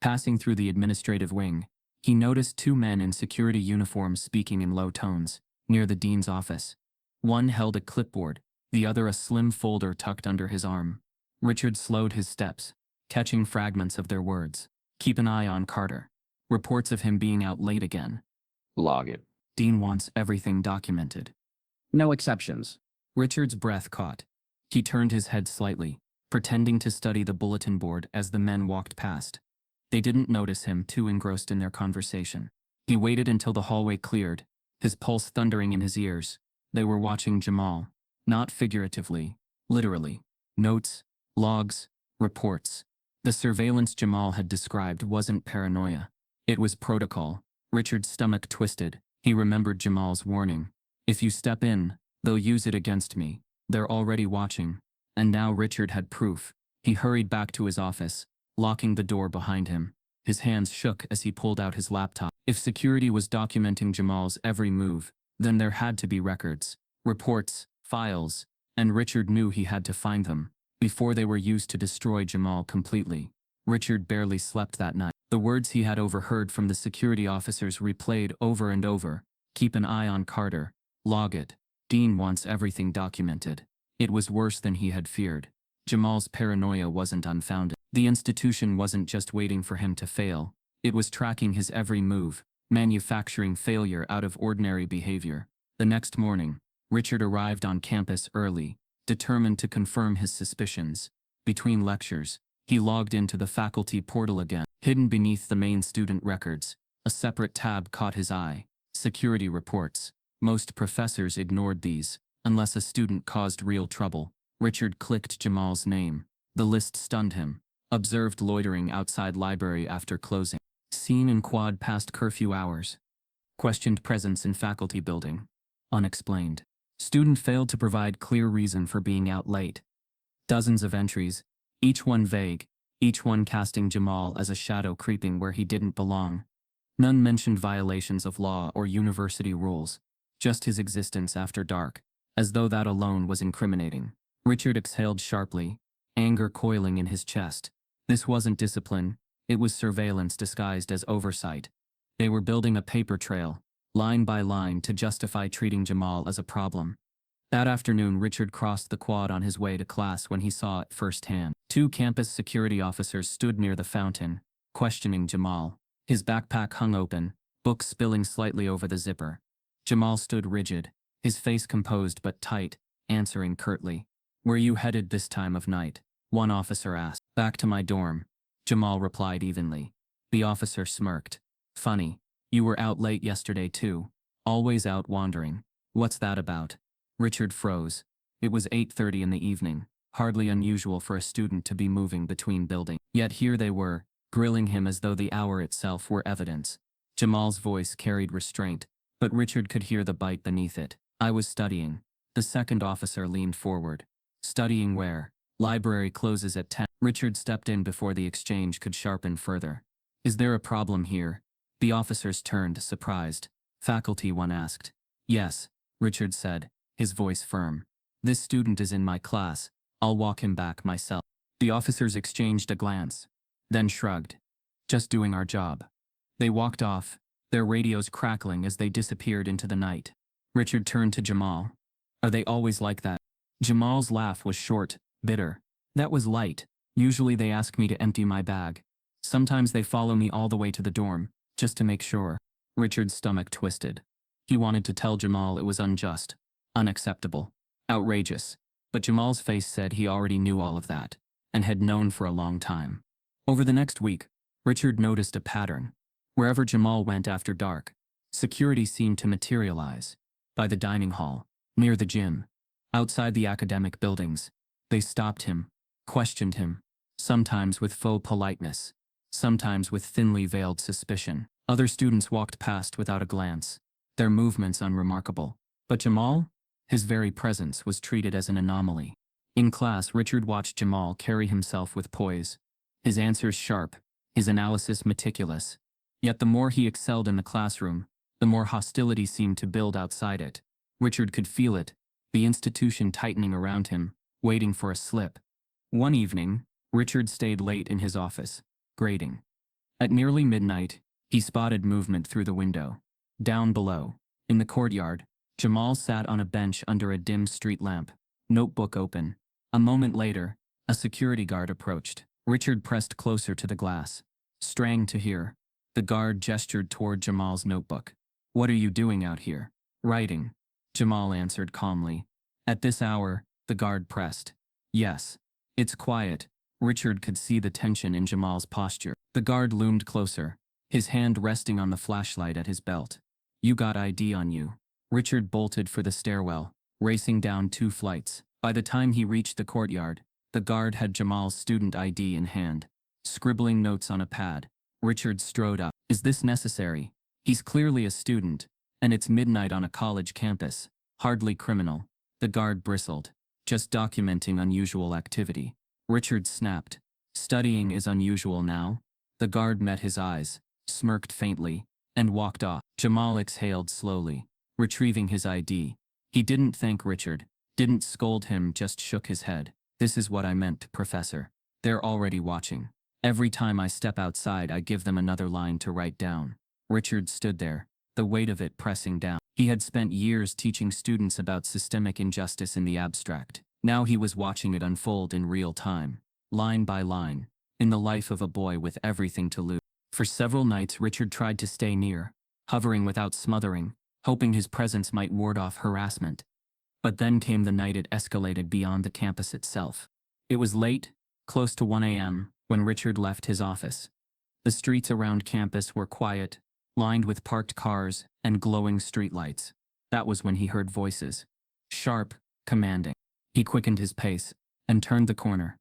[SPEAKER 1] Passing through the administrative wing, he noticed two men in security uniforms speaking in low tones, near the dean's office. One held a clipboard, the other a slim folder tucked under his arm. Richard slowed his steps, catching fragments of their words. Keep an eye on Carter. Reports of him being out late again.
[SPEAKER 3] Log it.
[SPEAKER 1] Dean wants everything documented.
[SPEAKER 3] No exceptions.
[SPEAKER 1] Richard's breath caught. He turned his head slightly, pretending to study the bulletin board as the men walked past. They didn't notice him, too engrossed in their conversation. He waited until the hallway cleared, his pulse thundering in his ears. They were watching Jamal. Not figuratively, literally. Notes, logs, reports. The surveillance Jamal had described wasn't paranoia. It was protocol. Richard's stomach twisted. He remembered Jamal's warning. If you step in, they'll use it against me. They're already watching. And now Richard had proof. He hurried back to his office, locking the door behind him. His hands shook as he pulled out his laptop. If security was documenting Jamal's every move, then there had to be records, reports, files, and Richard knew he had to find them before they were used to destroy Jamal completely. Richard barely slept that night. The words he had overheard from the security officers replayed over and over. Keep an eye on Carter. Log it. Dean wants everything documented. It was worse than he had feared. Jamal's paranoia wasn't unfounded. The institution wasn't just waiting for him to fail. It was tracking his every move, manufacturing failure out of ordinary behavior. The next morning, Richard arrived on campus early, determined to confirm his suspicions. Between lectures, he logged into the faculty portal again. Hidden beneath the main student records, a separate tab caught his eye. Security reports. Most professors ignored these, unless a student caused real trouble. Richard clicked Jamal's name. The list stunned him. Observed loitering outside library after closing. Seen in quad past curfew hours. Questioned presence in faculty building. Unexplained. Student failed to provide clear reason for being out late. Dozens of entries, each one vague, each one casting Jamal as a shadow creeping where he didn't belong. None mentioned violations of law or university rules, just his existence after dark, as though that alone was incriminating. Richard exhaled sharply, anger coiling in his chest. This wasn't discipline, it was surveillance disguised as oversight. They were building a paper trail, line by line, to justify treating Jamal as a problem. That afternoon, Richard crossed the quad on his way to class when he saw it firsthand. 2 campus security officers stood near the fountain, questioning Jamal. His backpack hung open, books spilling slightly over the zipper. Jamal stood rigid, his face composed but tight, answering curtly. "Where you headed this time of night?" one officer asked. "Back to my dorm," Jamal replied evenly. The officer smirked. "Funny, you were out late yesterday too. Always out wandering. What's that about?" Richard froze. It was 8:30 in the evening, hardly unusual for a student to be moving between buildings. Yet here they were, grilling him as though the hour itself were evidence. Jamal's voice carried restraint, but Richard could hear the bite beneath it. "I was studying." The second officer leaned forward. "Studying where?" "Library closes at 10. Richard stepped in before the exchange could sharpen further. "Is there a problem here?" The officers turned, surprised. "Faculty," one asked. "Yes," Richard said, his voice firm. "This student is in my class. I'll walk him back myself." The officers exchanged a glance, then shrugged. "Just doing our job." They walked off, their radios crackling as they disappeared into the night. Richard turned to Jamal. "Are they always like that?" Jamal's laugh was short, bitter. "That was light. Usually they ask me to empty my bag. Sometimes they follow me all the way to the dorm, just to make sure." Richard's stomach twisted. He wanted to tell Jamal it was unjust, unacceptable, outrageous, but Jamal's face said he already knew all of that, and had known for a long time. Over the next week, Richard noticed a pattern. Wherever Jamal went after dark, security seemed to materialize. By the dining hall, near the gym, outside the academic buildings, they stopped him, questioned him, sometimes with faux politeness, sometimes with thinly veiled suspicion. Other students walked past without a glance, their movements unremarkable. But Jamal? His very presence was treated as an anomaly. In class, Richard watched Jamal carry himself with poise, his answers sharp, his analysis meticulous. Yet the more he excelled in the classroom, the more hostility seemed to build outside it. Richard could feel it, the institution tightening around him, waiting for a slip. One evening, Richard stayed late in his office, grading. At nearly midnight, he spotted movement through the window. Down below, in the courtyard, Jamal sat on a bench under a dim street lamp, notebook open. A moment later, a security guard approached. Richard pressed closer to the glass, straining to hear. The guard gestured toward Jamal's notebook. "What are you doing out here?" "Writing," Jamal answered calmly. "At this hour?" the guard pressed. "Yes." "It's quiet." Richard could see the tension in Jamal's posture. The guard loomed closer, his hand resting on the flashlight at his belt. "You got ID on you." Richard bolted for the stairwell, racing down 2 flights. By the time he reached the courtyard, the guard had Jamal's student ID in hand, scribbling notes on a pad. Richard strode up. "Is this necessary? He's clearly a student, and it's midnight on a college campus. Hardly criminal." The guard bristled. "Just documenting unusual activity." Richard snapped. "Studying is unusual now?" The guard met his eyes, smirked faintly, and walked off. Jamal exhaled slowly, retrieving his ID. He didn't thank Richard, didn't scold him, just shook his head. "This is what I meant, Professor. They're already watching. Every time I step outside, I give them another line to write down." Richard stood there, the weight of it pressing down. He had spent years teaching students about systemic injustice in the abstract. Now he was watching it unfold in real time, line by line, in the life of a boy with everything to lose. For several nights, Richard tried to stay near, hovering without smothering, hoping his presence might ward off harassment. But then came the night it escalated beyond the campus itself. It was late, close to 1 a.m., when Richard left his office. The streets around campus were quiet, lined with parked cars and glowing streetlights. That was when he heard voices. Sharp, commanding. He quickened his pace and turned the corner.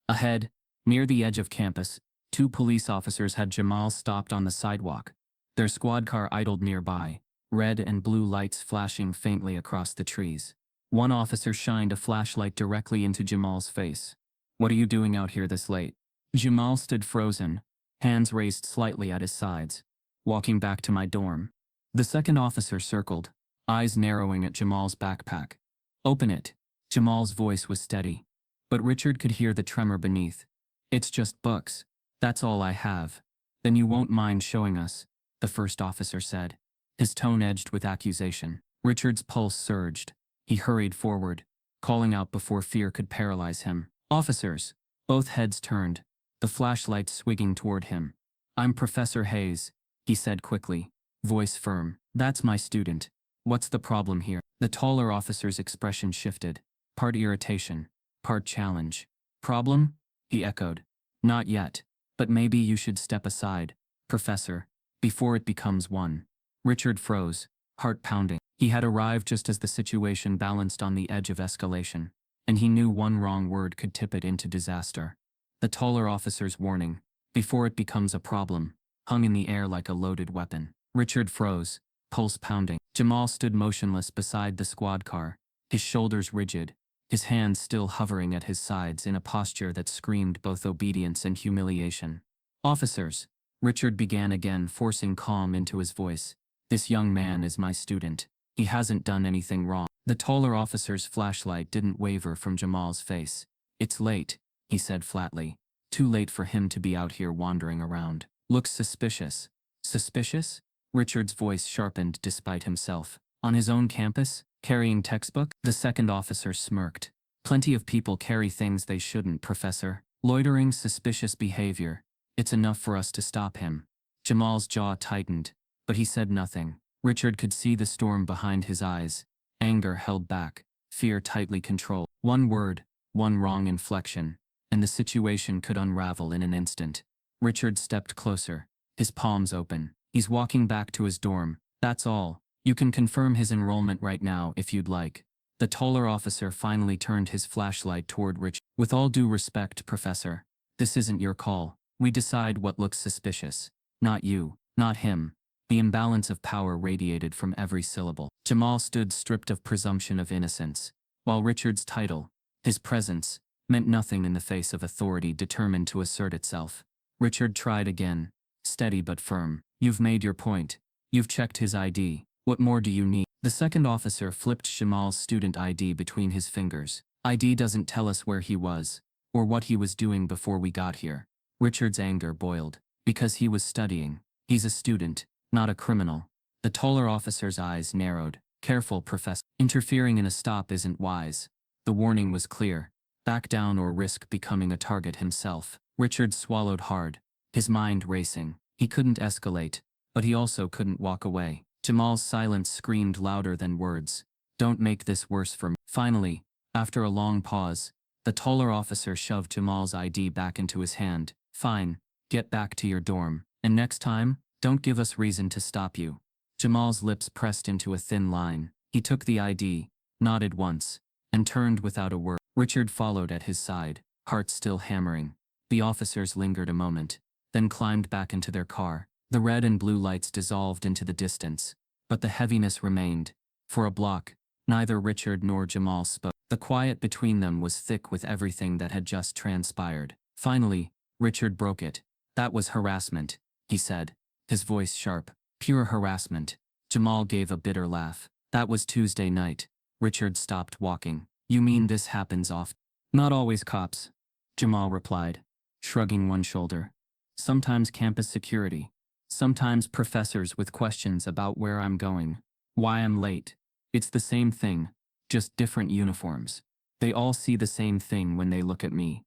[SPEAKER 1] Ahead, near the edge of campus, Two police officers had Jamal stopped on the sidewalk. Their squad car idled nearby, red and blue lights flashing faintly across the trees. One officer shined a flashlight directly into Jamal's face. "What are you doing out here this late?" Jamal stood frozen, hands raised slightly at his sides. "Walking back to my dorm." The second officer circled, eyes narrowing at Jamal's backpack. "Open it." Jamal's voice was steady, but Richard could hear the tremor beneath. "It's just books. That's all I have." "Then you won't mind showing us," the first officer said, his tone edged with accusation. Richard's pulse surged. He hurried forward, calling out before fear could paralyze him. "Officers!" Both heads turned, the flashlight swinging toward him. "I'm Professor Hayes," he said quickly, voice firm. "That's my student. What's the problem here?" The taller officer's expression shifted, part irritation, part challenge. "Problem?" he echoed. "Not yet, but maybe you should step aside, Professor, before it becomes one." Richard froze, heart pounding. He had arrived just as the situation balanced on the edge of escalation, and he knew one wrong word could tip it into disaster. The taller officer's warning, "before it becomes a problem," hung in the air like a loaded weapon. Richard froze, pulse pounding. Jamal stood motionless beside the squad car, his shoulders rigid, his hands still hovering at his sides in a posture that screamed both obedience and humiliation. "Officers," Richard began again, forcing calm into his voice. "This young man is my student. He hasn't done anything wrong." The taller officer's flashlight didn't waver from Jamal's face. "It's late," he said flatly. "Too late for him to be out here wandering around. Looks suspicious." "Suspicious?" Richard's voice sharpened despite himself. "On his own campus? Carrying textbook?" The second officer smirked. "Plenty of people carry things they shouldn't, Professor. Loitering, suspicious behavior. It's enough for us to stop him." Jamal's jaw tightened, but he said nothing. Richard could see the storm behind his eyes, anger held back, fear tightly controlled. One word, one wrong inflection, and the situation could unravel in an instant. Richard stepped closer, his palms open. "He's walking back to his dorm, that's all. You can confirm his enrollment right now if you'd like." The taller officer finally turned his flashlight toward Richard. "With all due respect, Professor, this isn't your call. We decide what looks suspicious. Not you, not him." The imbalance of power radiated from every syllable. Jamal stood stripped of presumption of innocence, while Richard's title, his presence, meant nothing in the face of authority determined to assert itself. Richard tried again, steady but firm. "You've made your point. You've checked his ID. What more do you need?" The second officer flipped Jamal's student ID between his fingers. "ID doesn't tell us where he was, or what he was doing before we got here." Richard's anger boiled. "Because he was studying. He's a student, not a criminal." The taller officer's eyes narrowed. "Careful, Professor. Interfering in a stop isn't wise." The warning was clear. Back down or risk becoming a target himself. Richard swallowed hard, his mind racing. He couldn't escalate, but he also couldn't walk away. Jamal's silence screamed louder than words. "Don't make this worse for me." Finally, after a long pause, the taller officer shoved Jamal's ID back into his hand. "Fine, get back to your dorm. And next time, don't give us reason to stop you." Jamal's lips pressed into a thin line. He took the ID, nodded once, and turned without a word. Richard followed at his side, heart still hammering. The officers lingered a moment, then climbed back into their car. The red and blue lights dissolved into the distance, but the heaviness remained. For a block, neither Richard nor Jamal spoke. The quiet between them was thick with everything that had just transpired. Finally, Richard broke it. "That was harassment," he said, his voice sharp. "Pure harassment." Jamal gave a bitter laugh. "That was Tuesday night." Richard stopped walking. "You mean this happens often?" "Not always, cops," Jamal replied, shrugging one shoulder. "Sometimes campus security. Sometimes professors with questions about where I'm going, why I'm late. It's the same thing, just different uniforms. They all see the same thing when they look at me."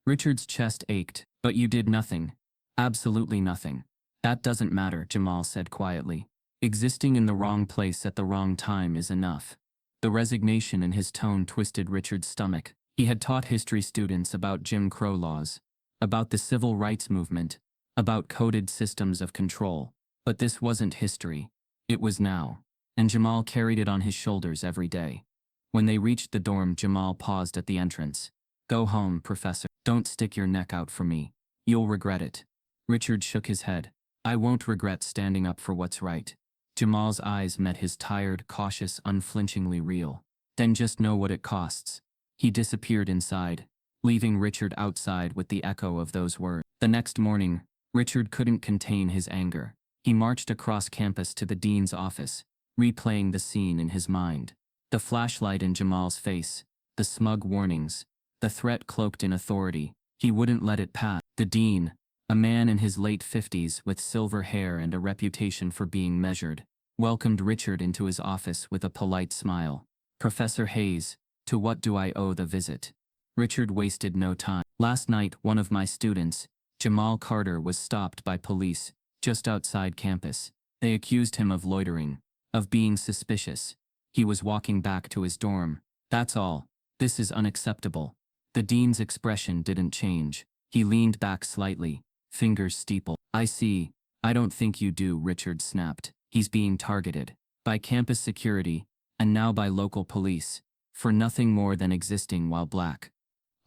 [SPEAKER 1] Richard's chest ached. "But you did nothing." "Absolutely nothing." "That doesn't matter," Jamal said quietly. "Existing in the wrong place at the wrong time is enough." The resignation in his tone twisted Richard's stomach. He had taught history students about Jim Crow laws, about the civil rights movement, about coded systems of control. But this wasn't history. It was now. And Jamal carried it on his shoulders every day. When they reached the dorm, Jamal paused at the entrance. "Go home, Professor. Don't stick your neck out for me. You'll regret it." Richard shook his head. I won't regret standing up for what's right. Jamal's eyes met his tired, cautious, unflinchingly real. Then just know what it costs. He disappeared inside, leaving Richard outside with the echo of those words. The next morning, Richard couldn't contain his anger. He marched across campus to the dean's office, replaying the scene in his mind. The flashlight in Jamal's face, the smug warnings, the threat cloaked in authority. He wouldn't let it pass. The dean, a man in his late 50s with silver hair and a reputation for being measured, welcomed Richard into his office with a polite smile. Professor Hayes, to what do I owe the visit? Richard wasted no time. Last night, one of my students, Jamal Carter, was stopped by police just outside campus. They accused him of loitering, of being suspicious. He was walking back to his dorm. That's all. This is unacceptable. The dean's expression didn't change. He leaned back slightly, fingers steepled. I see. I don't think you do, Richard snapped. He's being targeted by campus security, and now by local police, for nothing more than existing while black.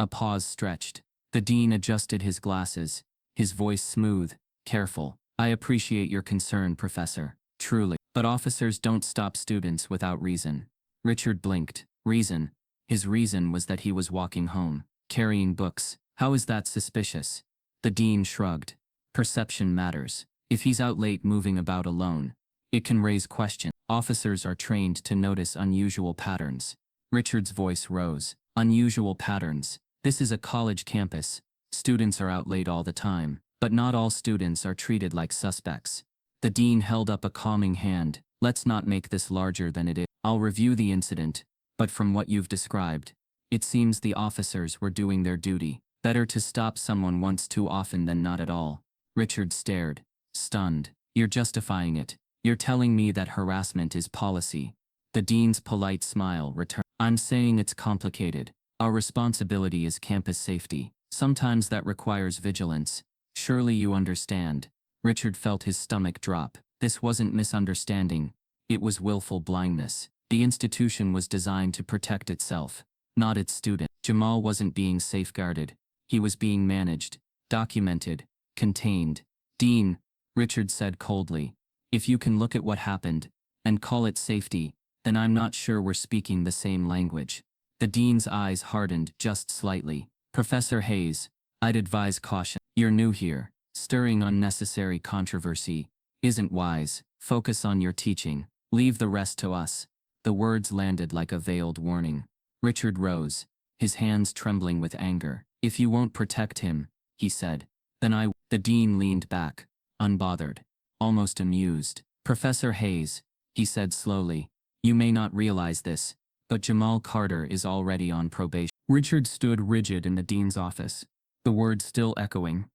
[SPEAKER 1] A pause stretched. The dean adjusted his glasses, his voice smooth, careful. I appreciate your concern, Professor. Truly. But officers don't stop students without reason. Richard blinked. Reason? His reason was that he was walking home, carrying books. How is that suspicious? The dean shrugged. Perception matters. If he's out late moving about alone, it can raise questions. Officers are trained to notice unusual patterns. Richard's voice rose. Unusual patterns. This is a college campus. Students are out late all the time, but not all students are treated like suspects. The dean held up a calming hand. Let's not make this larger than it is. I'll review the incident, but from what you've described, it seems the officers were doing their duty. Better to stop someone once too often than not at all. Richard stared, stunned. You're justifying it. You're telling me that harassment is policy. The dean's polite smile returned. I'm saying it's complicated. Our responsibility is campus safety. Sometimes that requires vigilance. Surely you understand. Richard felt his stomach drop. This wasn't misunderstanding. It was willful blindness. The institution was designed to protect itself, not its student. Jamal wasn't being safeguarded. He was being managed, documented, contained. Dean, Richard said coldly, if you can look at what happened and call it safety, then I'm not sure we're speaking the same language. The dean's eyes hardened just slightly. Professor Hayes, I'd advise caution. You're new here. Stirring unnecessary controversy isn't wise. Focus on your teaching. Leave the rest to us. The words landed like a veiled warning. Richard rose, his hands trembling with anger. If you won't protect him, he said, then I. The dean leaned back, unbothered, almost amused. Professor Hayes, he said slowly, you may not realize this, but Jamal Carter is already on probation. Richard stood rigid in the dean's office, the words still echoing.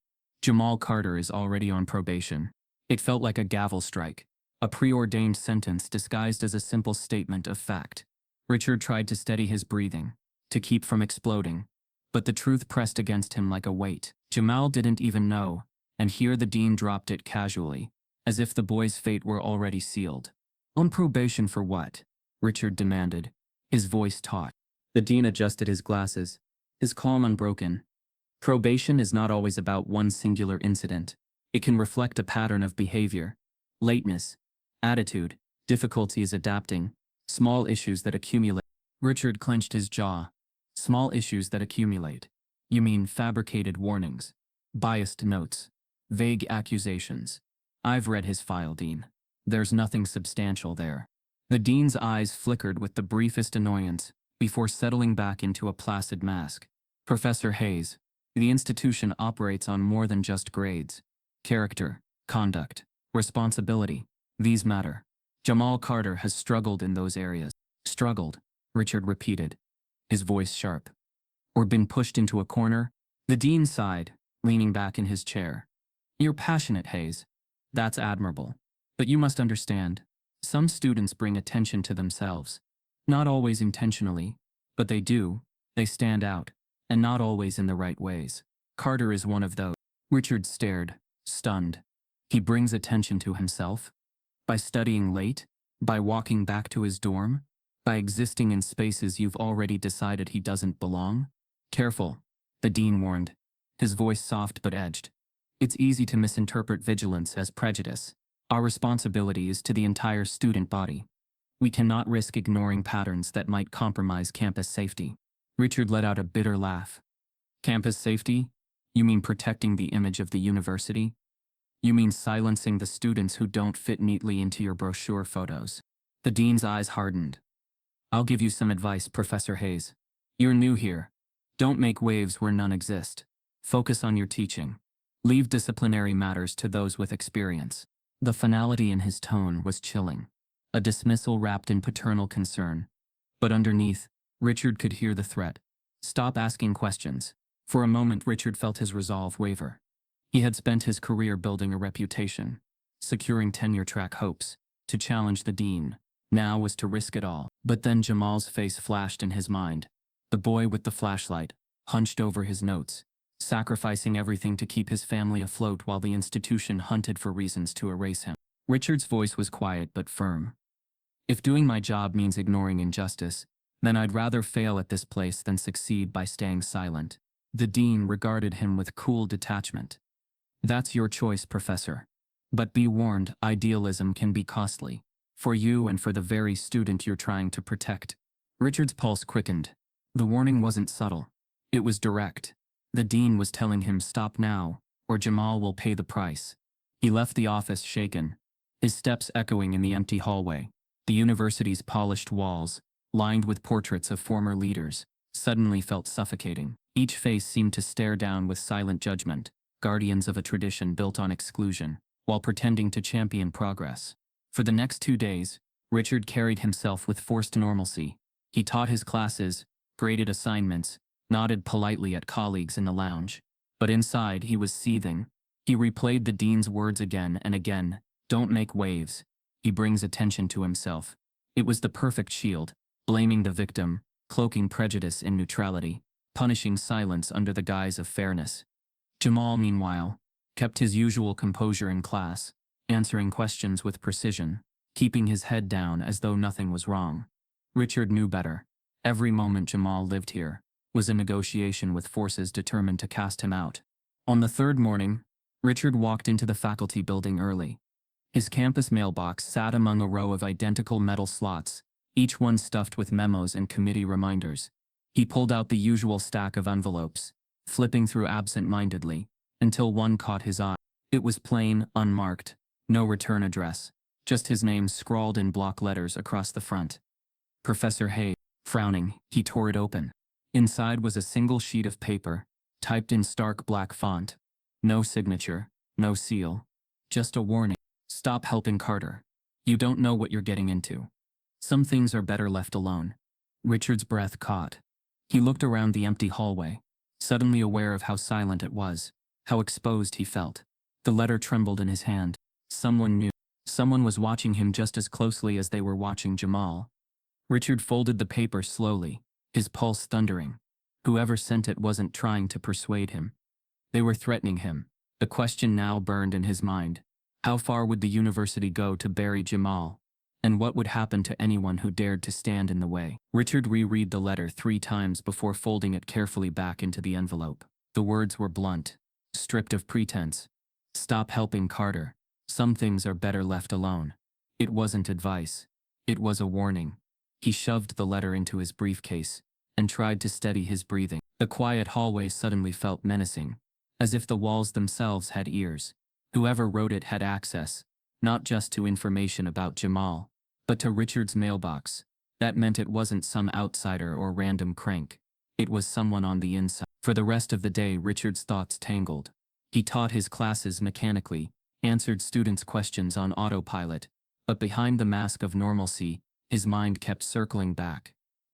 [SPEAKER 1] Jamal Carter is already on probation. It felt like a gavel strike, a preordained sentence disguised as a simple statement of fact. Richard tried to steady his breathing, to keep from exploding, but the truth pressed against him like a weight. Jamal didn't even know, and here the dean dropped it casually, as if the boy's fate were already sealed. On probation for what? Richard demanded, his voice taut. The dean adjusted his glasses, his calm unbroken. Probation is not always about one singular incident. It can reflect a pattern of behavior, lateness, attitude, difficulties adapting, small issues that accumulate. Richard clenched his jaw. Small issues that accumulate. You mean fabricated warnings, biased notes, vague accusations. I've read his file, Dean. There's nothing substantial there. The dean's eyes flickered with the briefest annoyance before settling back into a placid mask. Professor Hayes, the institution operates on more than just grades. Character, conduct, responsibility. These matter. Jamal Carter has struggled in those areas. Struggled, Richard repeated, his voice sharp. Or been pushed into a corner? The dean sighed, leaning back in his chair. You're passionate, Hayes. That's admirable. But you must understand, some students bring attention to themselves. Not always intentionally, but they do. They stand out, and not always in the right ways. Carter is one of those. Richard stared, stunned. He brings attention to himself? By studying late? By walking back to his dorm? By existing in spaces you've already decided he doesn't belong? Careful, the dean warned, his voice soft but edged. It's easy to misinterpret vigilance as prejudice. Our responsibility is to the entire student body. We cannot risk ignoring patterns that might compromise campus safety. Richard let out a bitter laugh. Campus safety? You mean protecting the image of the university? You mean silencing the students who don't fit neatly into your brochure photos? The dean's eyes hardened. I'll give you some advice, Professor Hayes. You're new here. Don't make waves where none exist. Focus on your teaching. Leave disciplinary matters to those with experience. The finality in his tone was chilling. A dismissal wrapped in paternal concern. But underneath, Richard could hear the threat. Stop asking questions. For a moment, Richard felt his resolve waver. He had spent his career building a reputation, securing tenure-track hopes. To challenge the dean now was to risk it all. But then Jamal's face flashed in his mind. The boy with the flashlight, hunched over his notes, sacrificing everything to keep his family afloat while the institution hunted for reasons to erase him. Richard's voice was quiet but firm. If doing my job means ignoring injustice, then I'd rather fail at this place than succeed by staying silent. The dean regarded him with cool detachment. That's your choice, Professor. But be warned, idealism can be costly. For you and for the very student you're trying to protect. Richard's pulse quickened. The warning wasn't subtle. It was direct. The dean was telling him stop now, or Jamal will pay the price. He left the office shaken, his steps echoing in the empty hallway. The university's polished walls, lined with portraits of former leaders, suddenly felt suffocating. Each face seemed to stare down with silent judgment, guardians of a tradition built on exclusion, while pretending to champion progress. For the next 2 days, Richard carried himself with forced normalcy. He taught his classes, graded assignments, nodded politely at colleagues in the lounge. But inside he was seething. He replayed the dean's words again and again. Don't make waves. He brings attention to himself. It was the perfect shield, blaming the victim, cloaking prejudice in neutrality, punishing silence under the guise of fairness. Jamal, meanwhile, kept his usual composure in class, answering questions with precision, keeping his head down as though nothing was wrong. Richard knew better. Every moment Jamal lived here was a negotiation with forces determined to cast him out. On the third morning, Richard walked into the faculty building early. His campus mailbox sat among a row of identical metal slots, each one stuffed with memos and committee reminders. He pulled out the usual stack of envelopes, flipping through absent-mindedly, until one caught his eye. It was plain, unmarked, no return address, just his name scrawled in block letters across the front. Professor Hay. Frowning, he tore it open. Inside was a single sheet of paper, typed in stark black font. No signature, no seal. Just a warning. Stop helping Carter. You don't know what you're getting into. Some things are better left alone. Richard's breath caught. He looked around the empty hallway, suddenly aware of how silent it was, how exposed he felt. The letter trembled in his hand. Someone knew. Someone was watching him just as closely as they were watching Jamal. Richard folded the paper slowly, his pulse thundering. Whoever sent it wasn't trying to persuade him. They were threatening him. The question now burned in his mind. How far would the university go to bury Jamal? And what would happen to anyone who dared to stand in the way? Richard reread the letter 3 times before folding it carefully back into the envelope. The words were blunt, stripped of pretense. Stop helping Carter. Some things are better left alone. It wasn't advice. It was a warning. He shoved the letter into his briefcase and tried to steady his breathing. The quiet hallway suddenly felt menacing, as if the walls themselves had ears. Whoever wrote it had access, not just to information about Jamal, but to Richard's mailbox. That meant it wasn't some outsider or random crank. It was someone on the inside. For the rest of the day, Richard's thoughts tangled. He taught his classes mechanically, answered students' questions on autopilot, but behind the mask of normalcy, his mind kept circling back.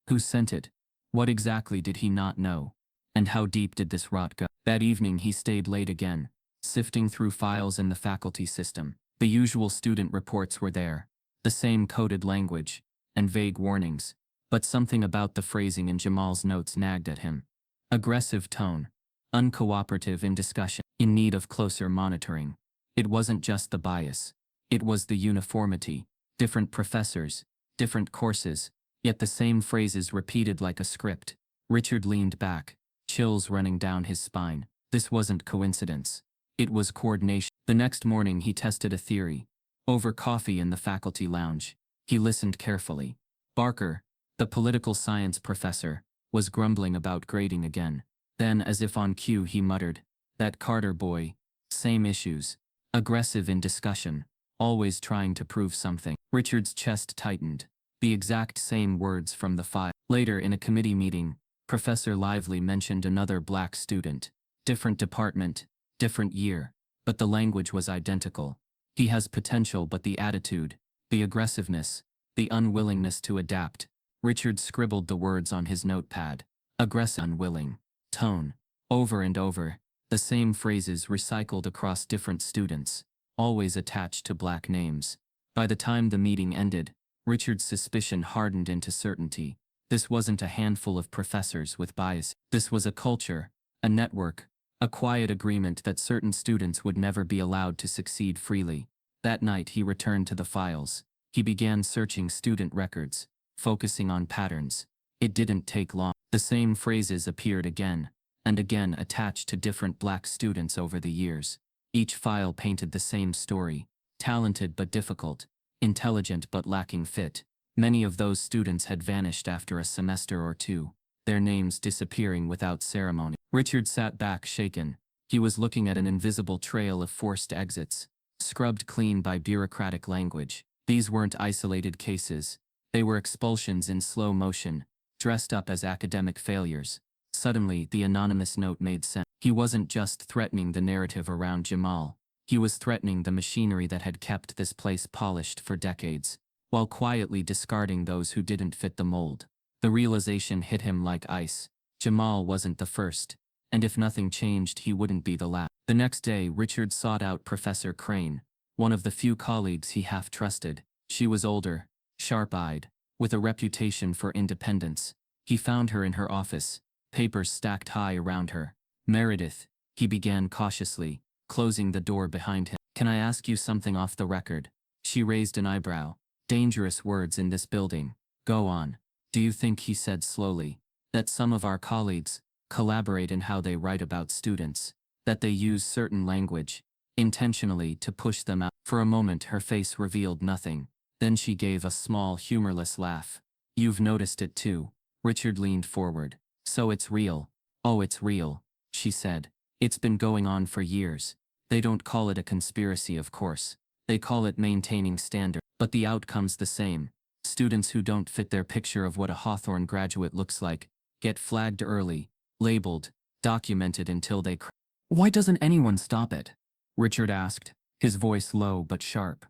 [SPEAKER 1] Who sent it? What exactly did he not know? And how deep did this rot go? That evening he stayed late again, sifting through files in the faculty system. The usual student reports were there, the same coded language, and vague warnings, but something about the phrasing in Jamal's notes nagged at him. Aggressive tone, uncooperative in discussion, in need of closer monitoring. It wasn't just the bias. It was the uniformity, different professors, different courses, yet the same phrases repeated like a script. Richard leaned back, chills running down his spine. This wasn't coincidence. It was coordination. The next morning he tested a theory. Over coffee in the faculty lounge. He listened carefully. Barker, the political science professor, was grumbling about grading again. Then, as if on cue, he muttered, "That Carter boy. Same issues. Aggressive in discussion. Always trying to prove something." Richard's chest tightened. The exact same words from the file. Later, in a committee meeting, Professor Lively mentioned another black student. Different department, different year, but the language was identical. He has potential, but the attitude, the aggressiveness, the unwillingness to adapt. Richard scribbled the words on his notepad. Aggressive, unwilling. Tone. Over and over, the same phrases recycled across different students, always attached to black names. By the time the meeting ended, Richard's suspicion hardened into certainty. This wasn't a handful of professors with bias. This was a culture, a network, a quiet agreement that certain students would never be allowed to succeed freely. That night he returned to the files. He began searching student records, focusing on patterns. It didn't take long. The same phrases appeared again and again, attached to different black students over the years. Each file painted the same story: talented but difficult, intelligent but lacking fit. Many of those students had vanished after a semester or two, their names disappearing without ceremony. Richard sat back, shaken. He was looking at an invisible trail of forced exits, scrubbed clean by bureaucratic language. These weren't isolated cases. They were expulsions in slow motion, dressed up as academic failures. Suddenly, the anonymous note made sense. He wasn't just threatening the narrative around Jamal. He was threatening the machinery that had kept this place polished for decades, while quietly discarding those who didn't fit the mold. The realization hit him like ice. Jamal wasn't the first, and if nothing changed, he wouldn't be the last. The next day, Richard sought out Professor Crane, one of the few colleagues he half trusted. She was older, sharp-eyed, with a reputation for independence. He found her in her office, papers stacked high around her. "Meredith," he began cautiously, closing the door behind him. "Can I ask you something off the record?" She raised an eyebrow. "Dangerous words in this building." "Go on." "Do you think," he said slowly, "that some of our colleagues collaborate in how they write about students, that they use certain language intentionally to push them out?" For a moment her face revealed nothing. Then she gave a small, humorless laugh. "You've noticed it too." Richard leaned forward. "So it's real." "Oh, it's real," she said. "It's been going on for years. They don't call it a conspiracy, of course. They call it maintaining standard. But the outcome's the same. Students who don't fit their picture of what a Hawthorne graduate looks like get flagged early, labeled, documented until they crack." "Why doesn't anyone stop it?" Richard asked, his voice low but sharp.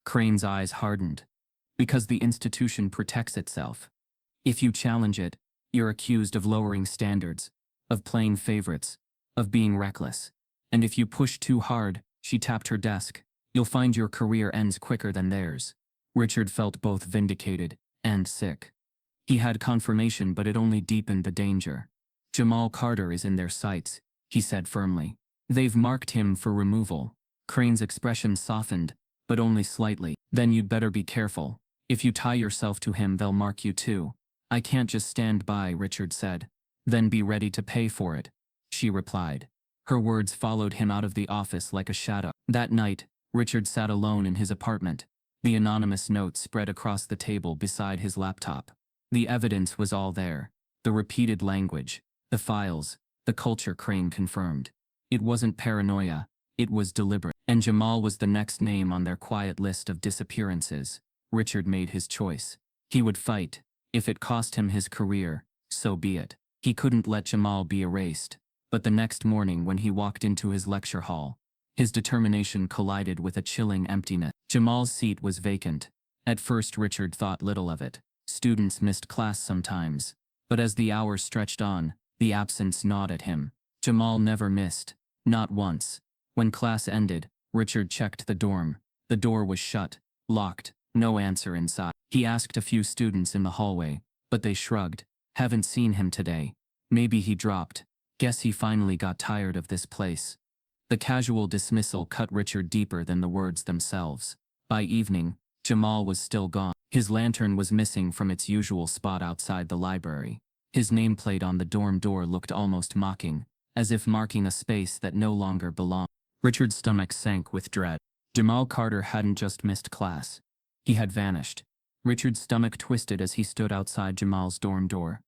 [SPEAKER 1] Crane's eyes hardened. "Because the institution protects itself. If you challenge it, you're accused of lowering standards, of playing favorites, of being reckless. And if you push too hard," she tapped her desk, "you'll find your career ends quicker than theirs." Richard felt both vindicated and sick. He had confirmation, but it only deepened the danger. "Jamal Carter is in their sights," he said firmly. "They've marked him for removal." Crane's expression softened, but only slightly. "Then you'd better be careful. If you tie yourself to him, they'll mark you too." "I can't just stand by," Richard said. "Then be ready to pay for it," she replied. Her words followed him out of the office like a shadow. That night, Richard sat alone in his apartment. The anonymous note spread across the table beside his laptop. The evidence was all there. The repeated language, the files, the culture. Crane confirmed. It wasn't paranoia, it was deliberate. And Jamal was the next name on their quiet list of disappearances. Richard made his choice. He would fight. If it cost him his career, so be it. He couldn't let Jamal be erased. But the next morning when he walked into his lecture hall, his determination collided with a chilling emptiness. Jamal's seat was vacant. At first Richard thought little of it. Students missed class sometimes. But as the hours stretched on, the absence gnawed at him. Jamal never missed. Not once. When class ended, Richard checked the dorm. The door was shut, locked, no answer inside. He asked a few students in the hallway, but they shrugged. "Haven't seen him today. Maybe he dropped. Guess he finally got tired of this place." The casual dismissal cut Richard deeper than the words themselves. By evening, Jamal was still gone. His lantern was missing from its usual spot outside the library. His nameplate on the dorm door looked almost mocking, as if marking a space that no longer belonged. Richard's stomach sank with dread. Jamal Carter hadn't just missed class. He had vanished. Richard's stomach twisted as he stood outside Jamal's dorm door.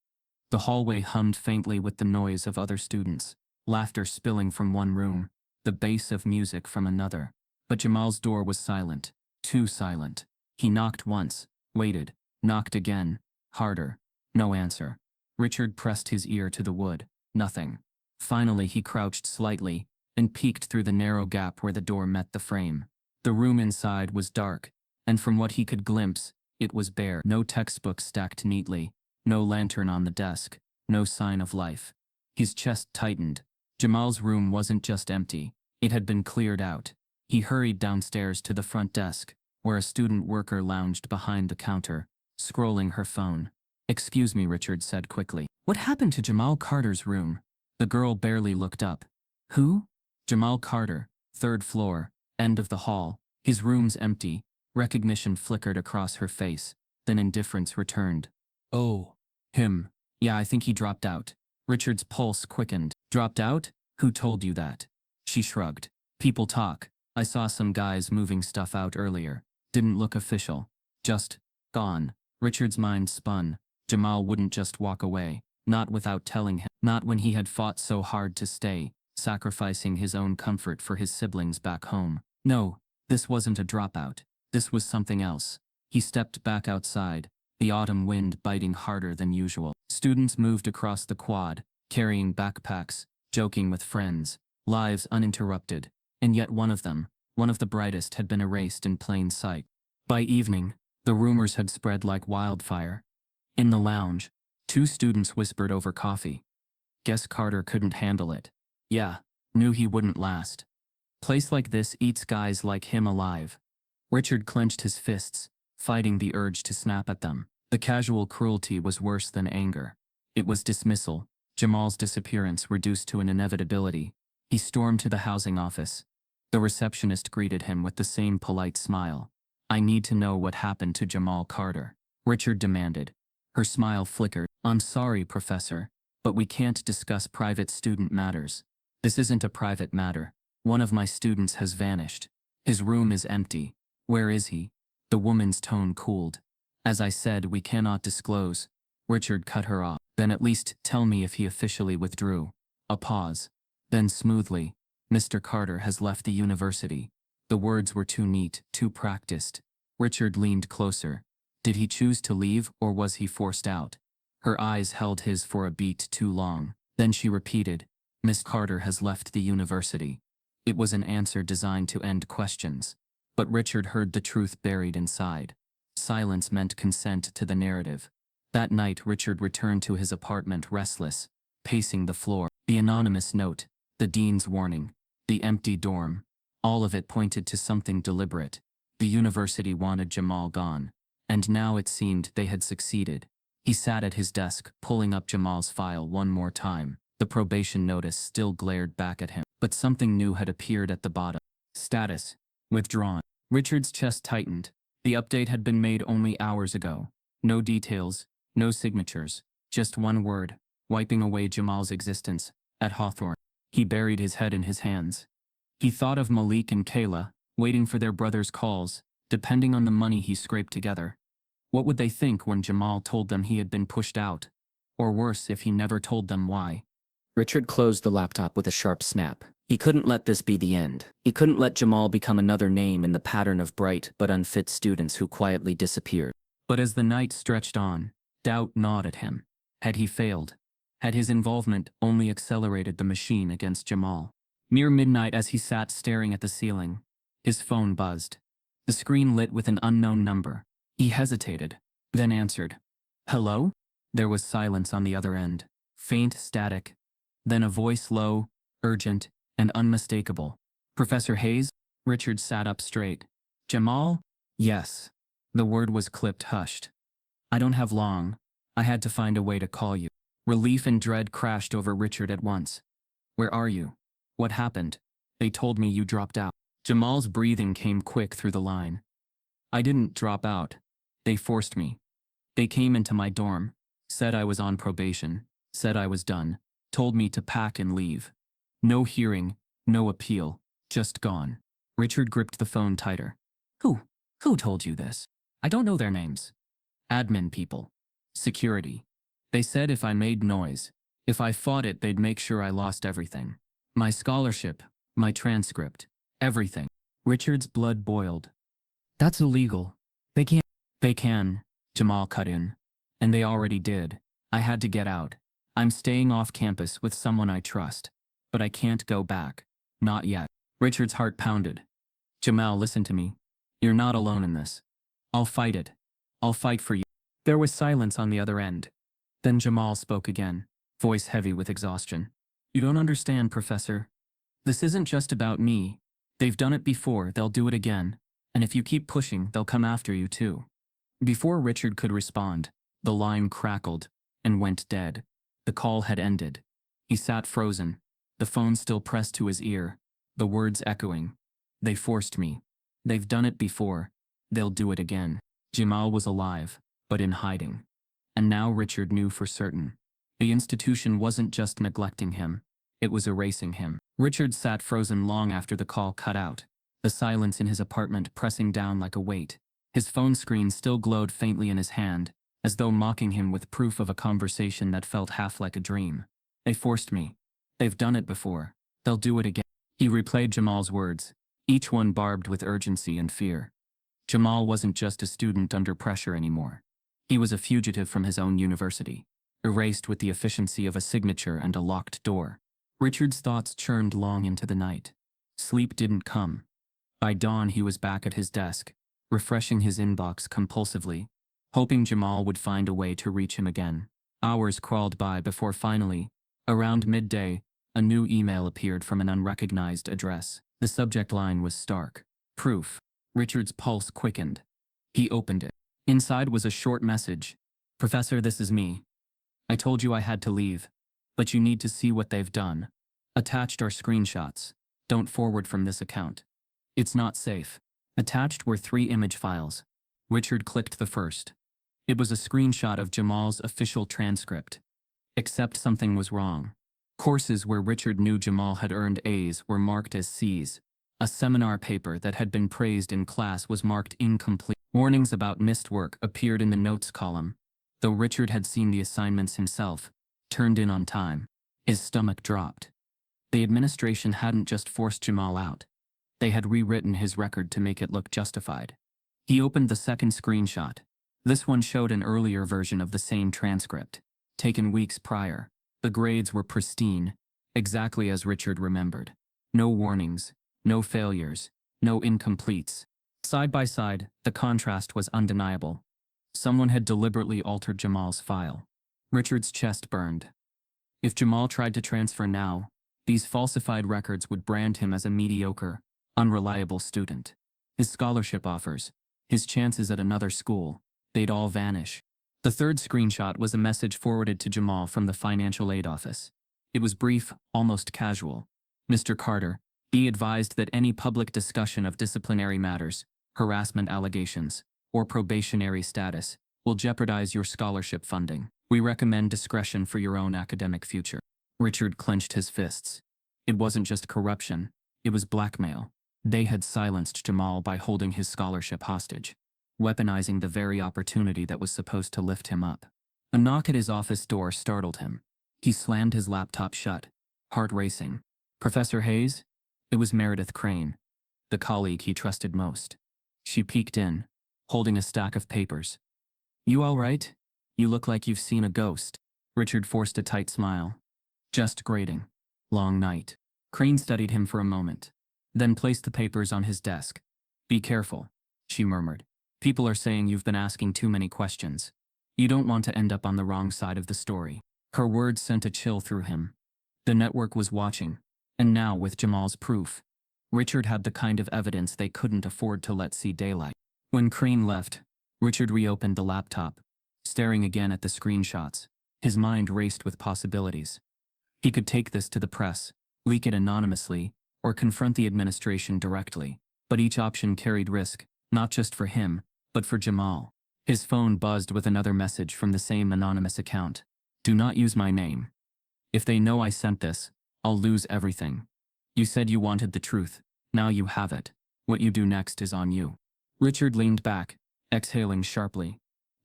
[SPEAKER 1] The hallway hummed faintly with the noise of other students, laughter spilling from one room, the bass of music from another. But Jamal's door was silent, too silent. He knocked once, waited, knocked again, harder. No answer. Richard pressed his ear to the wood. Nothing. Finally he crouched slightly and peeked through the narrow gap where the door met the frame. The room inside was dark, and from what he could glimpse, it was bare. No textbooks stacked neatly, no lantern on the desk, no sign of life. His chest tightened. Jamal's room wasn't just empty, it had been cleared out. He hurried downstairs to the front desk, where a student worker lounged behind the counter, scrolling her phone. "Excuse me," Richard said quickly. "What happened to Jamal Carter's room?" The girl barely looked up. "Who?" "Jamal Carter, 3rd floor, end of the hall. His room's empty." Recognition flickered across her face, then indifference returned. "Oh, him. Yeah, I think he dropped out." Richard's pulse quickened. "Dropped out? Who told you that?" She shrugged. "People talk. I saw some guys moving stuff out earlier. Didn't look official. Just gone." Richard's mind spun. Jamal wouldn't just walk away, not without telling him, not when he had fought so hard to stay, sacrificing his own comfort for his siblings back home. No, this wasn't a dropout. This was something else. He stepped back outside, the autumn wind biting harder than usual. Students moved across the quad, carrying backpacks, joking with friends, lives uninterrupted, and yet one of them, one of the brightest, had been erased in plain sight. By evening, the rumors had spread like wildfire. In the lounge, 2 students whispered over coffee. "Guess Carter couldn't handle it. Yeah, knew he wouldn't last. Place like this eats guys like him alive." Richard clenched his fists, fighting the urge to snap at them. The casual cruelty was worse than anger. It was dismissal, Jamal's disappearance reduced to an inevitability. He stormed to the housing office. The receptionist greeted him with the same polite smile. "I need to know what happened to Jamal Carter," Richard demanded. Her smile flickered. "I'm sorry, Professor, but we can't discuss private student matters." "This isn't a private matter. One of my students has vanished. His room is empty. Where is he?" The woman's tone cooled. "As I said, we cannot disclose." Richard cut her off. "Then at least tell me if he officially withdrew." A pause. Then smoothly, "Mr. Carter has left the university." The words were too neat, too practiced. Richard leaned closer. Did he choose to leave, or was he forced out? Her eyes held his for a beat too long. Then she repeated, "Miss Carter has left the university." It was an answer designed to end questions. But Richard heard the truth buried inside. Silence meant consent to the narrative. That night Richard returned to his apartment restless, pacing the floor. The anonymous note, the dean's warning, the empty dorm. All of it pointed to something deliberate. The university wanted Jamal gone. And now it seemed they had succeeded. He sat at his desk, pulling up Jamal's file one more time. The probation notice still glared back at him. But something new had appeared at the bottom. Status: withdrawn. Richard's chest tightened. The update had been made only hours ago. No details, no signatures, just one word, wiping away Jamal's existence, at Hawthorne. He buried his head in his hands. He thought of Malik and Kayla, waiting for their brother's calls, depending on the money he scraped together. What would they think when Jamal told them he had been pushed out? Or worse, if he never told them why? Richard closed the laptop with a sharp snap. He couldn't let this be the end. He couldn't let Jamal become another name in the pattern of bright but unfit students who quietly disappeared. But as the night stretched on, doubt gnawed at him. Had he failed? Had his involvement only accelerated the machine against Jamal? Near midnight, as he sat staring at the ceiling, his phone buzzed. The screen lit with an unknown number. He hesitated, then answered. "Hello?" There was silence on the other end. Faint static. Then a voice, low, urgent, and unmistakable. "Professor Hayes?" Richard sat up straight. "Jamal?" "Yes." The word was clipped, hushed. "I don't have long. I had to find a way to call you." Relief and dread crashed over Richard at once. "Where are you? What happened?" "They told me you dropped out." Jamal's breathing came quick through the line. "I didn't drop out. They forced me. They came into my dorm, said I was on probation, said I was done, told me to pack and leave. No hearing, no appeal, Just gone. Richard gripped the phone tighter. Who? Who told you this? I don't know their names. Admin people. Security. They said if I made noise, if I fought it, they'd make sure I lost everything. My scholarship, my transcript, everything. Richard's blood boiled. That's illegal. They can't. They can, Jamal cut in. And they already did. I had to get out. I'm staying off campus with someone I trust. But I can't go back. Not yet. Richard's heart pounded. Jamal, listen to me. You're not alone in this. I'll fight it. I'll fight for you. There was silence on the other end. Then Jamal spoke again, voice heavy with exhaustion. You don't understand, Professor. This isn't just about me. They've done it before, they'll do it again. And if you keep pushing, they'll come after you too. Before Richard could respond, the line crackled and went dead. The call had ended. He sat frozen, the phone still pressed to his ear, the words echoing. They forced me. They've done it before. They'll do it again. Jamal was alive, but in hiding. And now Richard knew for certain. The institution wasn't just neglecting him. It was erasing him. Richard sat frozen long after the call cut out, the silence in his apartment pressing down like a weight. His phone screen still glowed faintly in his hand, as though mocking him with proof of a conversation that felt half like a dream. They forced me. They've done it before. They'll do it again. He replayed Jamal's words, each one barbed with urgency and fear. Jamal wasn't just a student under pressure anymore. He was a fugitive from his own university, erased with the efficiency of a signature and a locked door. Richard's thoughts churned long into the night. Sleep didn't come. By dawn he was back at his desk, refreshing his inbox compulsively, hoping Jamal would find a way to reach him again. Hours crawled by before finally, around midday, a new email appeared from an unrecognized address. The subject line was stark. Proof. Richard's pulse quickened. He opened it. Inside was a short message. Professor, this is me. I told you I had to leave, but you need to see what they've done. Attached are screenshots. Don't forward from this account. It's not safe. Attached were 3 image files. Richard clicked the first. It was a screenshot of Jamal's official transcript. Except something was wrong. Courses where Richard knew Jamal had earned A's were marked as C's. A seminar paper that had been praised in class was marked incomplete. Warnings about missed work appeared in the notes column. Though Richard had seen the assignments himself, turned in on time, his stomach dropped. The administration hadn't just forced Jamal out. They had rewritten his record to make it look justified. He opened the second screenshot. This one showed an earlier version of the same transcript, taken weeks prior. The grades were pristine, exactly as Richard remembered. No warnings, no failures, no incompletes. Side by side, the contrast was undeniable. Someone had deliberately altered Jamal's file. Richard's chest burned. If Jamal tried to transfer now, these falsified records would brand him as a mediocre, unreliable student. His scholarship offers, his chances at another school, they'd all vanish. The third screenshot was a message forwarded to Jamal from the financial aid office. It was brief, almost casual. Mr. Carter, he advised that any public discussion of disciplinary matters, harassment allegations, or probationary status will jeopardize your scholarship funding. We recommend discretion for your own academic future. Richard clenched his fists. It wasn't just corruption, it was blackmail. They had silenced Jamal by holding his scholarship hostage, weaponizing the very opportunity that was supposed to lift him up. A knock at his office door startled him. He slammed his laptop shut, heart racing. Professor Hayes? It was Meredith Crane, the colleague he trusted most. She peeked in, holding a stack of papers. You all right? You look like you've seen a ghost. Richard forced a tight smile. Just grading. Long night. Crane studied him for a moment, then placed the papers on his desk. Be careful, she murmured. People are saying you've been asking too many questions. You don't want to end up on the wrong side of the story. Her words sent a chill through him. The network was watching, and now with Jamal's proof, Richard had the kind of evidence they couldn't afford to let see daylight. When Crane left, Richard reopened the laptop, staring again at the screenshots. His mind raced with possibilities. He could take this to the press, leak it anonymously, or confront the administration directly. But each option carried risk, not just for him, but for Jamal. His phone buzzed with another message from the same anonymous account. Do not use my name. If they know I sent this, I'll lose everything. You said you wanted the truth. Now you have it. What you do next is on you. Richard leaned back, exhaling sharply.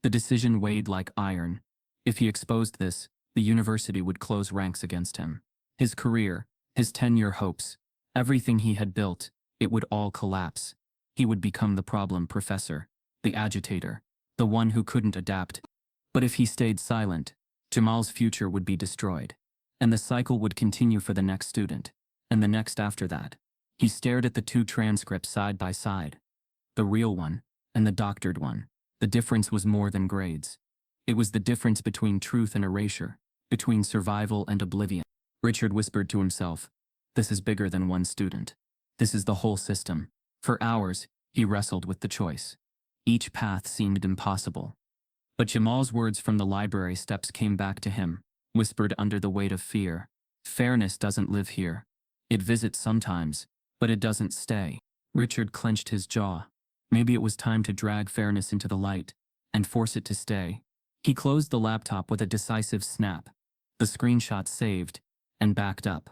[SPEAKER 1] The decision weighed like iron. If he exposed this, the university would close ranks against him. His career, his 10-year hopes, everything he had built, it would all collapse. He would become the problem professor, the agitator, the one who couldn't adapt. But if he stayed silent, Jamal's future would be destroyed. And the cycle would continue for the next student, and the next after that. He stared at the two transcripts side by side. The real one, and the doctored one. The difference was more than grades. It was the difference between truth and erasure, between survival and oblivion. Richard whispered to himself, "This is bigger than one student. This is the whole system." For hours, he wrestled with the choice. Each path seemed impossible. But Jamal's words from the library steps came back to him, whispered under the weight of fear. Fairness doesn't live here. It visits sometimes, but it doesn't stay. Richard clenched his jaw. Maybe it was time to drag fairness into the light, and force it to stay. He closed the laptop with a decisive snap. The screenshot saved, and backed up.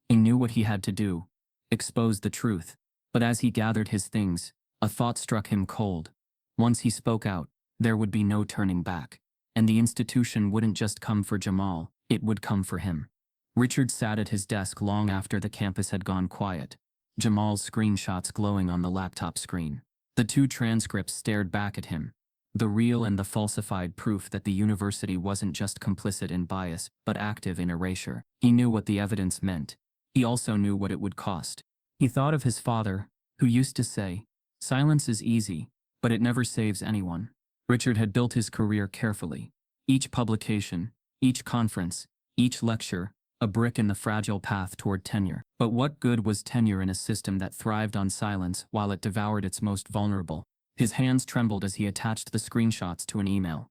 [SPEAKER 1] He knew what he had to do, expose the truth. But as he gathered his things, a thought struck him cold. Once he spoke out, there would be no turning back. And the institution wouldn't just come for Jamal, it would come for him. Richard sat at his desk long after the campus had gone quiet. Jamal's screenshots glowing on the laptop screen. The two transcripts stared back at him. The real and the falsified proof that the university wasn't just complicit in bias, but active in erasure. He knew what the evidence meant. He also knew what it would cost. He thought of his father, who used to say, "Silence is easy, but it never saves anyone." Richard had built his career carefully. Each publication, each conference, each lecture, a brick in the fragile path toward tenure. But what good was tenure in a system that thrived on silence while it devoured its most vulnerable? His hands trembled as he attached the screenshots to an email.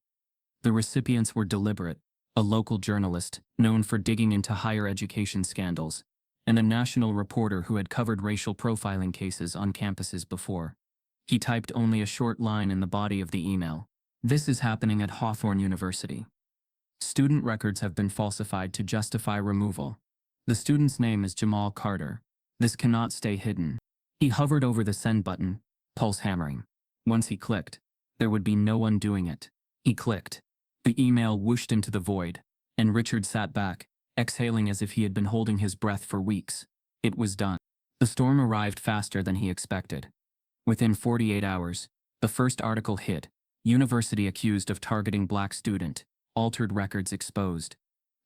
[SPEAKER 1] The recipients were deliberate, a local journalist, known for digging into higher education scandals, and a national reporter who had covered racial profiling cases on campuses before. He typed only a short line in the body of the email. "This is happening at Hawthorne University. Student records have been falsified to justify removal. The student's name is Jamal Carter. This cannot stay hidden." He hovered over the send button, pulse hammering. Once he clicked, there would be no undoing it. He clicked. The email whooshed into the void, and Richard sat back, exhaling as if he had been holding his breath for weeks. It was done. The storm arrived faster than he expected. Within 48 hours, the first article hit. University accused of targeting black student. Altered records exposed.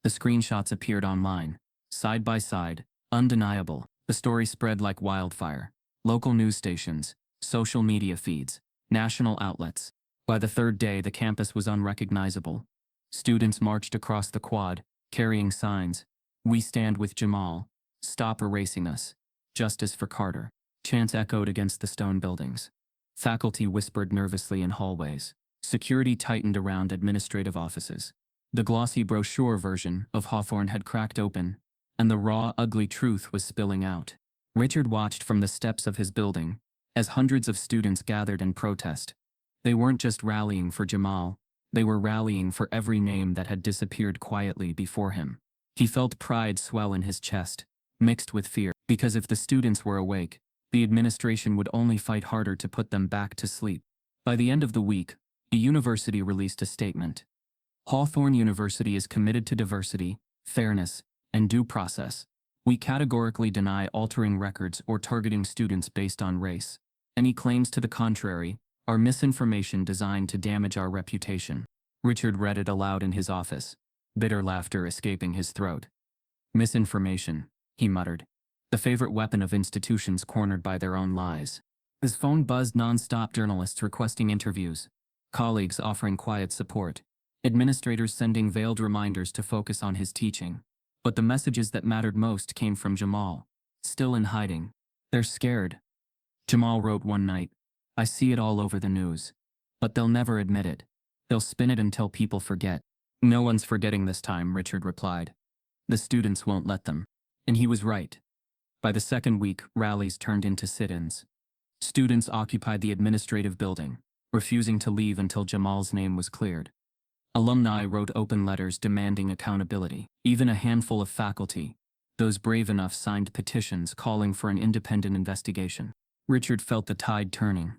[SPEAKER 1] The screenshots appeared online, side by side, undeniable. The story spread like wildfire. Local news stations, social media feeds, national outlets. By the third day, the campus was unrecognizable. Students marched across the quad, carrying signs. "We stand with Jamal. Stop erasing us. Justice for Carter." Chants echoed against the stone buildings. Faculty whispered nervously in hallways. Security tightened around administrative offices. The glossy brochure version of Hawthorne had cracked open, and the raw, ugly truth was spilling out. Richard watched from the steps of his building, as hundreds of students gathered in protest. They weren't just rallying for Jamal, they were rallying for every name that had disappeared quietly before him. He felt pride swell in his chest, mixed with fear, because if the students were awake, the administration would only fight harder to put them back to sleep. By the end of the week, the university released a statement. "Hawthorne University is committed to diversity, fairness, and due process. We categorically deny altering records or targeting students based on race. Any claims to the contrary are misinformation designed to damage our reputation." Richard read it aloud in his office, bitter laughter escaping his throat. "Misinformation," he muttered. "The favorite weapon of institutions cornered by their own lies." His phone buzzed non-stop, journalists requesting interviews, colleagues offering quiet support, administrators sending veiled reminders to focus on his teaching. But the messages that mattered most came from Jamal, still in hiding. "They're scared." Jamal wrote one night, "I see it all over the news. But they'll never admit it. They'll spin it until people forget." "No one's forgetting this time," Richard replied. "The students won't let them." And he was right. By the second week, rallies turned into sit-ins. Students occupied the administrative building, refusing to leave until Jamal's name was cleared. Alumni wrote open letters demanding accountability. Even a handful of faculty, Those brave enough signed petitions calling for an independent investigation. Richard felt the tide turning.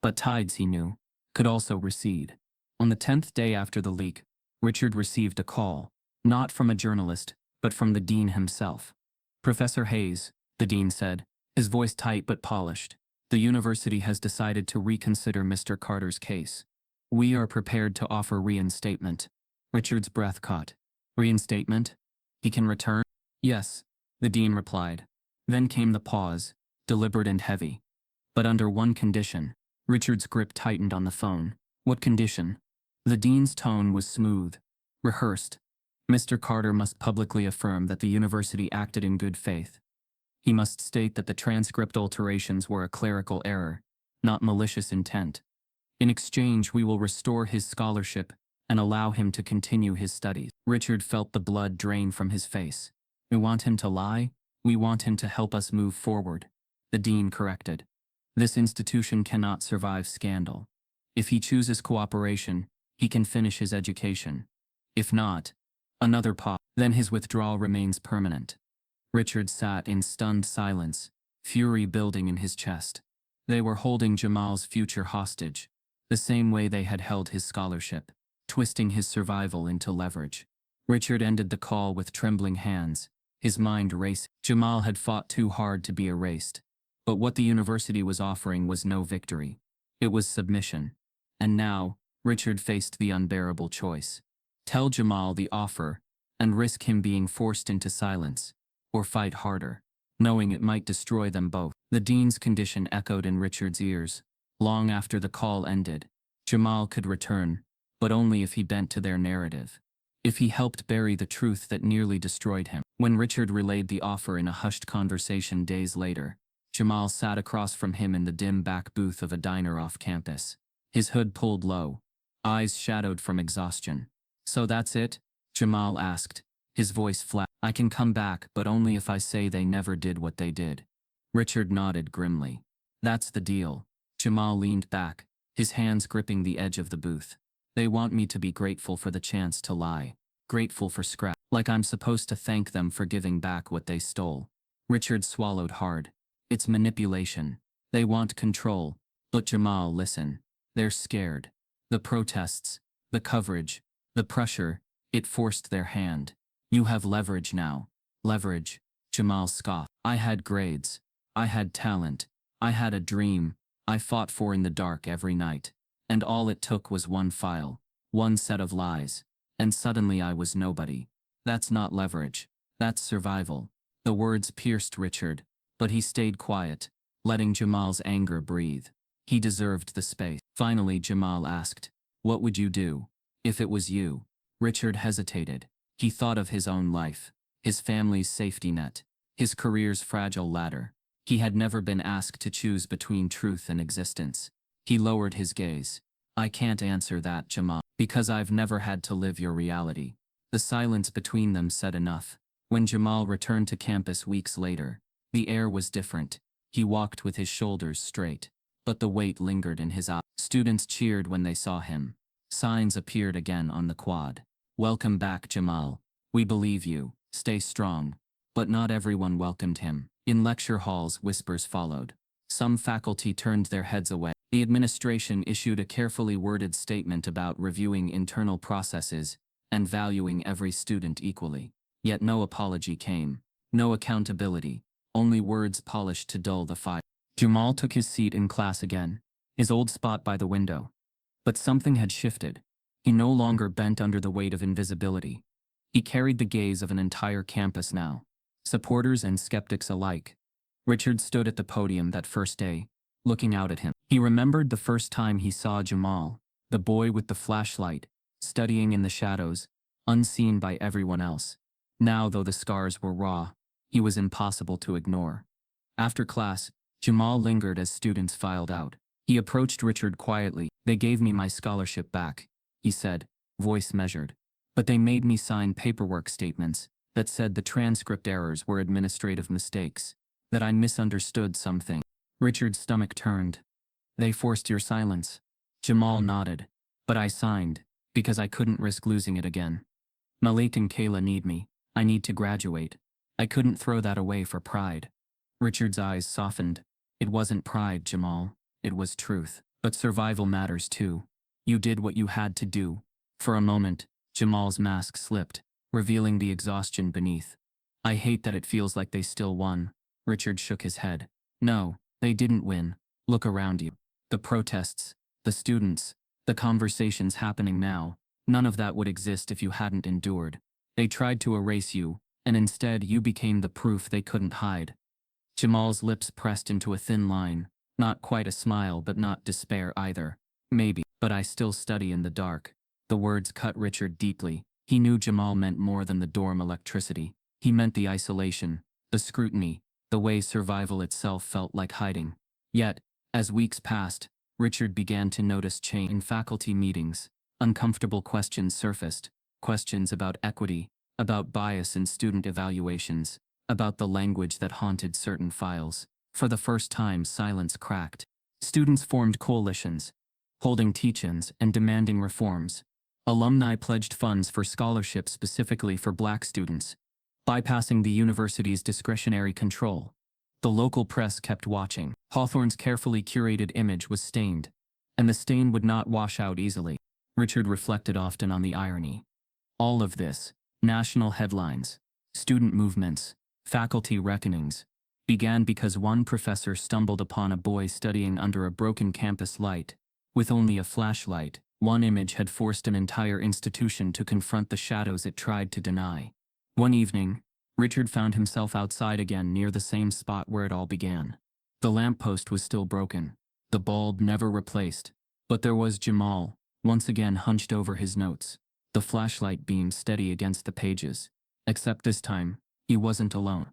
[SPEAKER 1] But tides, he knew, could also recede. On the 10th day after the leak, Richard received a call, not from a journalist, but from the dean himself. "Professor Hayes," the dean said, his voice tight but polished, "the university has decided to reconsider Mr. Carter's case. We are prepared to offer reinstatement." Richard's breath caught. "Reinstatement? He can return?" "Yes," the dean replied. Then came the pause, deliberate and heavy. "But under one condition." Richard's grip tightened on the phone. "What condition?" The dean's tone was smooth, rehearsed. "Mr. Carter must publicly affirm that the university acted in good faith. He must state that the transcript alterations were a clerical error, not malicious intent. In exchange, we will restore his scholarship and allow him to continue his studies." Richard felt the blood drain from his face. "We want him to lie? We want him to help us move forward," the dean corrected. "This institution cannot survive scandal. If he chooses cooperation, he can finish his education. If not," another pause, "then his withdrawal remains permanent." Richard sat in stunned silence, fury building in his chest. They were holding Jamal's future hostage, the same way they had held his scholarship, twisting his survival into leverage. Richard ended the call with trembling hands, his mind racing. Jamal had fought too hard to be erased. But what the university was offering was no victory. It was submission. And now, Richard faced the unbearable choice. Tell Jamal the offer, and risk him being forced into silence, or fight harder, knowing it might destroy them both. The dean's condition echoed in Richard's ears. Long after the call ended, Jamal could return, but only if he bent to their narrative. If he helped bury the truth that nearly destroyed him. When Richard relayed the offer in a hushed conversation days later, Jamal sat across from him in the dim back booth of a diner off campus, his hood pulled low, eyes shadowed from exhaustion. "So that's it?" Jamal asked, his voice flat. "I can come back, but only if I say they never did what they did." Richard nodded grimly. "That's the deal." Jamal leaned back, his hands gripping the edge of the booth. "They want me to be grateful for the chance to lie, grateful for scrap, like I'm supposed to thank them for giving back what they stole." Richard swallowed hard. "It's manipulation. They want control." "But Jamal, listen. They're scared. The protests, the coverage, the pressure, it forced their hand. You have leverage now." "Leverage?" Jamal scoffed. "I had grades. I had talent. I had a dream I fought for in the dark every night. And all it took was one file, one set of lies. And suddenly I was nobody. That's not leverage. That's survival." The words pierced Richard, but he stayed quiet, letting Jamal's anger breathe. He deserved the space. Finally, Jamal asked, "What would you do if it was you?" Richard hesitated. He thought of his own life, his family's safety net, his career's fragile ladder. He had never been asked to choose between truth and existence. He lowered his gaze. "I can't answer that, Jamal, because I've never had to live your reality." The silence between them said enough. When Jamal returned to campus weeks later, the air was different. He walked with his shoulders straight, but the weight lingered in his eyes. Students cheered when they saw him. Signs appeared again on the quad. "Welcome back, Jamal. We believe you. Stay strong." But not everyone welcomed him. In lecture halls, whispers followed. Some faculty turned their heads away. The administration issued a carefully worded statement about reviewing internal processes and valuing every student equally. Yet no apology came. No accountability. Only words polished to dull the fire. Jamal took his seat in class again, his old spot by the window. But something had shifted. He no longer bent under the weight of invisibility. He carried the gaze of an entire campus now, supporters and skeptics alike. Richard stood at the podium that first day, looking out at him. He remembered the first time he saw Jamal, the boy with the flashlight, studying in the shadows, unseen by everyone else. Now, though the scars were raw, he was impossible to ignore. After class, Jamal lingered as students filed out. He approached Richard quietly. "They gave me my scholarship back," he said, voice measured. "But they made me sign paperwork statements that said the transcript errors were administrative mistakes, that I misunderstood something." Richard's stomach turned. "They forced your silence." Jamal nodded. "But I signed, because I couldn't risk losing it again. Malik and Kayla need me. I need to graduate. I couldn't throw that away for pride. Richard's eyes softened. It wasn't pride, Jamal. It was truth. But survival matters too. You did what you had to do. For a moment, Jamal's mask slipped, revealing the exhaustion beneath. I hate that it feels like they still won. Richard shook his head. No, they didn't win. Look around you. The protests, the students, the conversations happening now. None of that would exist if you hadn't endured. They tried to erase you, and instead you became the proof they couldn't hide. Jamal's lips pressed into a thin line. Not quite a smile, but not despair either. Maybe, but I still study in the dark. The words cut Richard deeply. He knew Jamal meant more than the dorm electricity. He meant the isolation, the scrutiny, the way survival itself felt like hiding. Yet, as weeks passed, Richard began to notice change in faculty meetings. Uncomfortable questions surfaced. Questions about equity, about bias in student evaluations, about the language that haunted certain files. For the first time, silence cracked. Students formed coalitions, holding teach-ins and demanding reforms. Alumni pledged funds for scholarships specifically for Black students, bypassing the university's discretionary control. The local press kept watching. Hawthorne's carefully curated image was stained, and the stain would not wash out easily. Richard reflected often on the irony. All of this, national headlines, student movements, faculty reckonings, began because one professor stumbled upon a boy studying under a broken campus light. With only a flashlight, one image had forced an entire institution to confront the shadows it tried to deny. One evening, Richard found himself outside again near the same spot where it all began. The lamppost was still broken, the bulb never replaced, but there was Jamal, once again hunched over his notes, the flashlight beam steady against the pages. Except this time, he wasn't alone.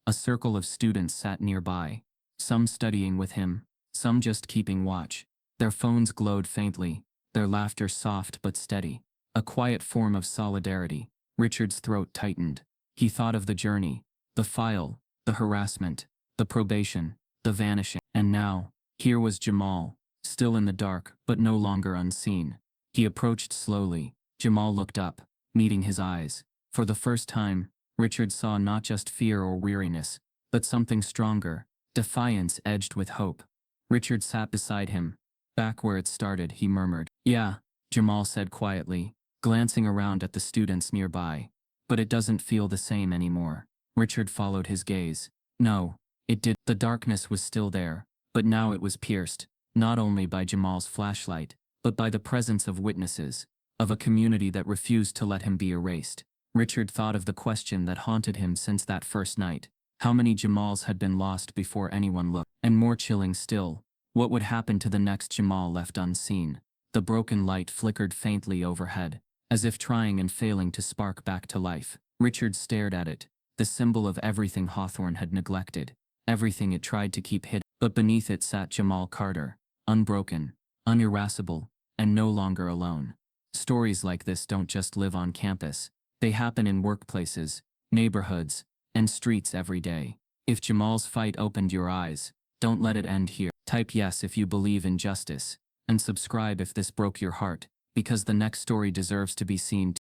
[SPEAKER 1] A circle of students sat nearby, some studying with him, some just keeping watch. Their phones glowed faintly, their laughter soft but steady. A quiet form of solidarity. Richard's throat tightened. He thought of the journey, the file, the harassment, the probation, the vanishing. And now, here was Jamal, still in the dark, but no longer unseen. He approached slowly. Jamal looked up, meeting his eyes. For the first time, Richard saw not just fear or weariness, but something stronger, defiance edged with hope. Richard sat beside him. Back where it started, he murmured. Yeah, Jamal said quietly, glancing around at the students nearby. But it doesn't feel the same anymore. Richard followed his gaze. No, it did. The darkness was still there, but now it was pierced, not only by Jamal's flashlight, but by the presence of witnesses, of a community that refused to let him be erased. Richard thought of the question that haunted him since that first night. How many Jamals had been lost before anyone looked? And more chilling still, what would happen to the next Jamal left unseen? The broken light flickered faintly overhead, as if trying and failing to spark back to life. Richard stared at it, the symbol of everything Hawthorne had neglected, everything it tried to keep hidden. But beneath it sat Jamal Carter, unbroken, unirascible, and no longer alone. Stories like this don't just live on campus. They happen in workplaces, neighborhoods, and streets every day. If Jamal's fight opened your eyes, don't let it end here. Type yes if you believe in justice, and subscribe if this broke your heart, because the next story deserves to be seen.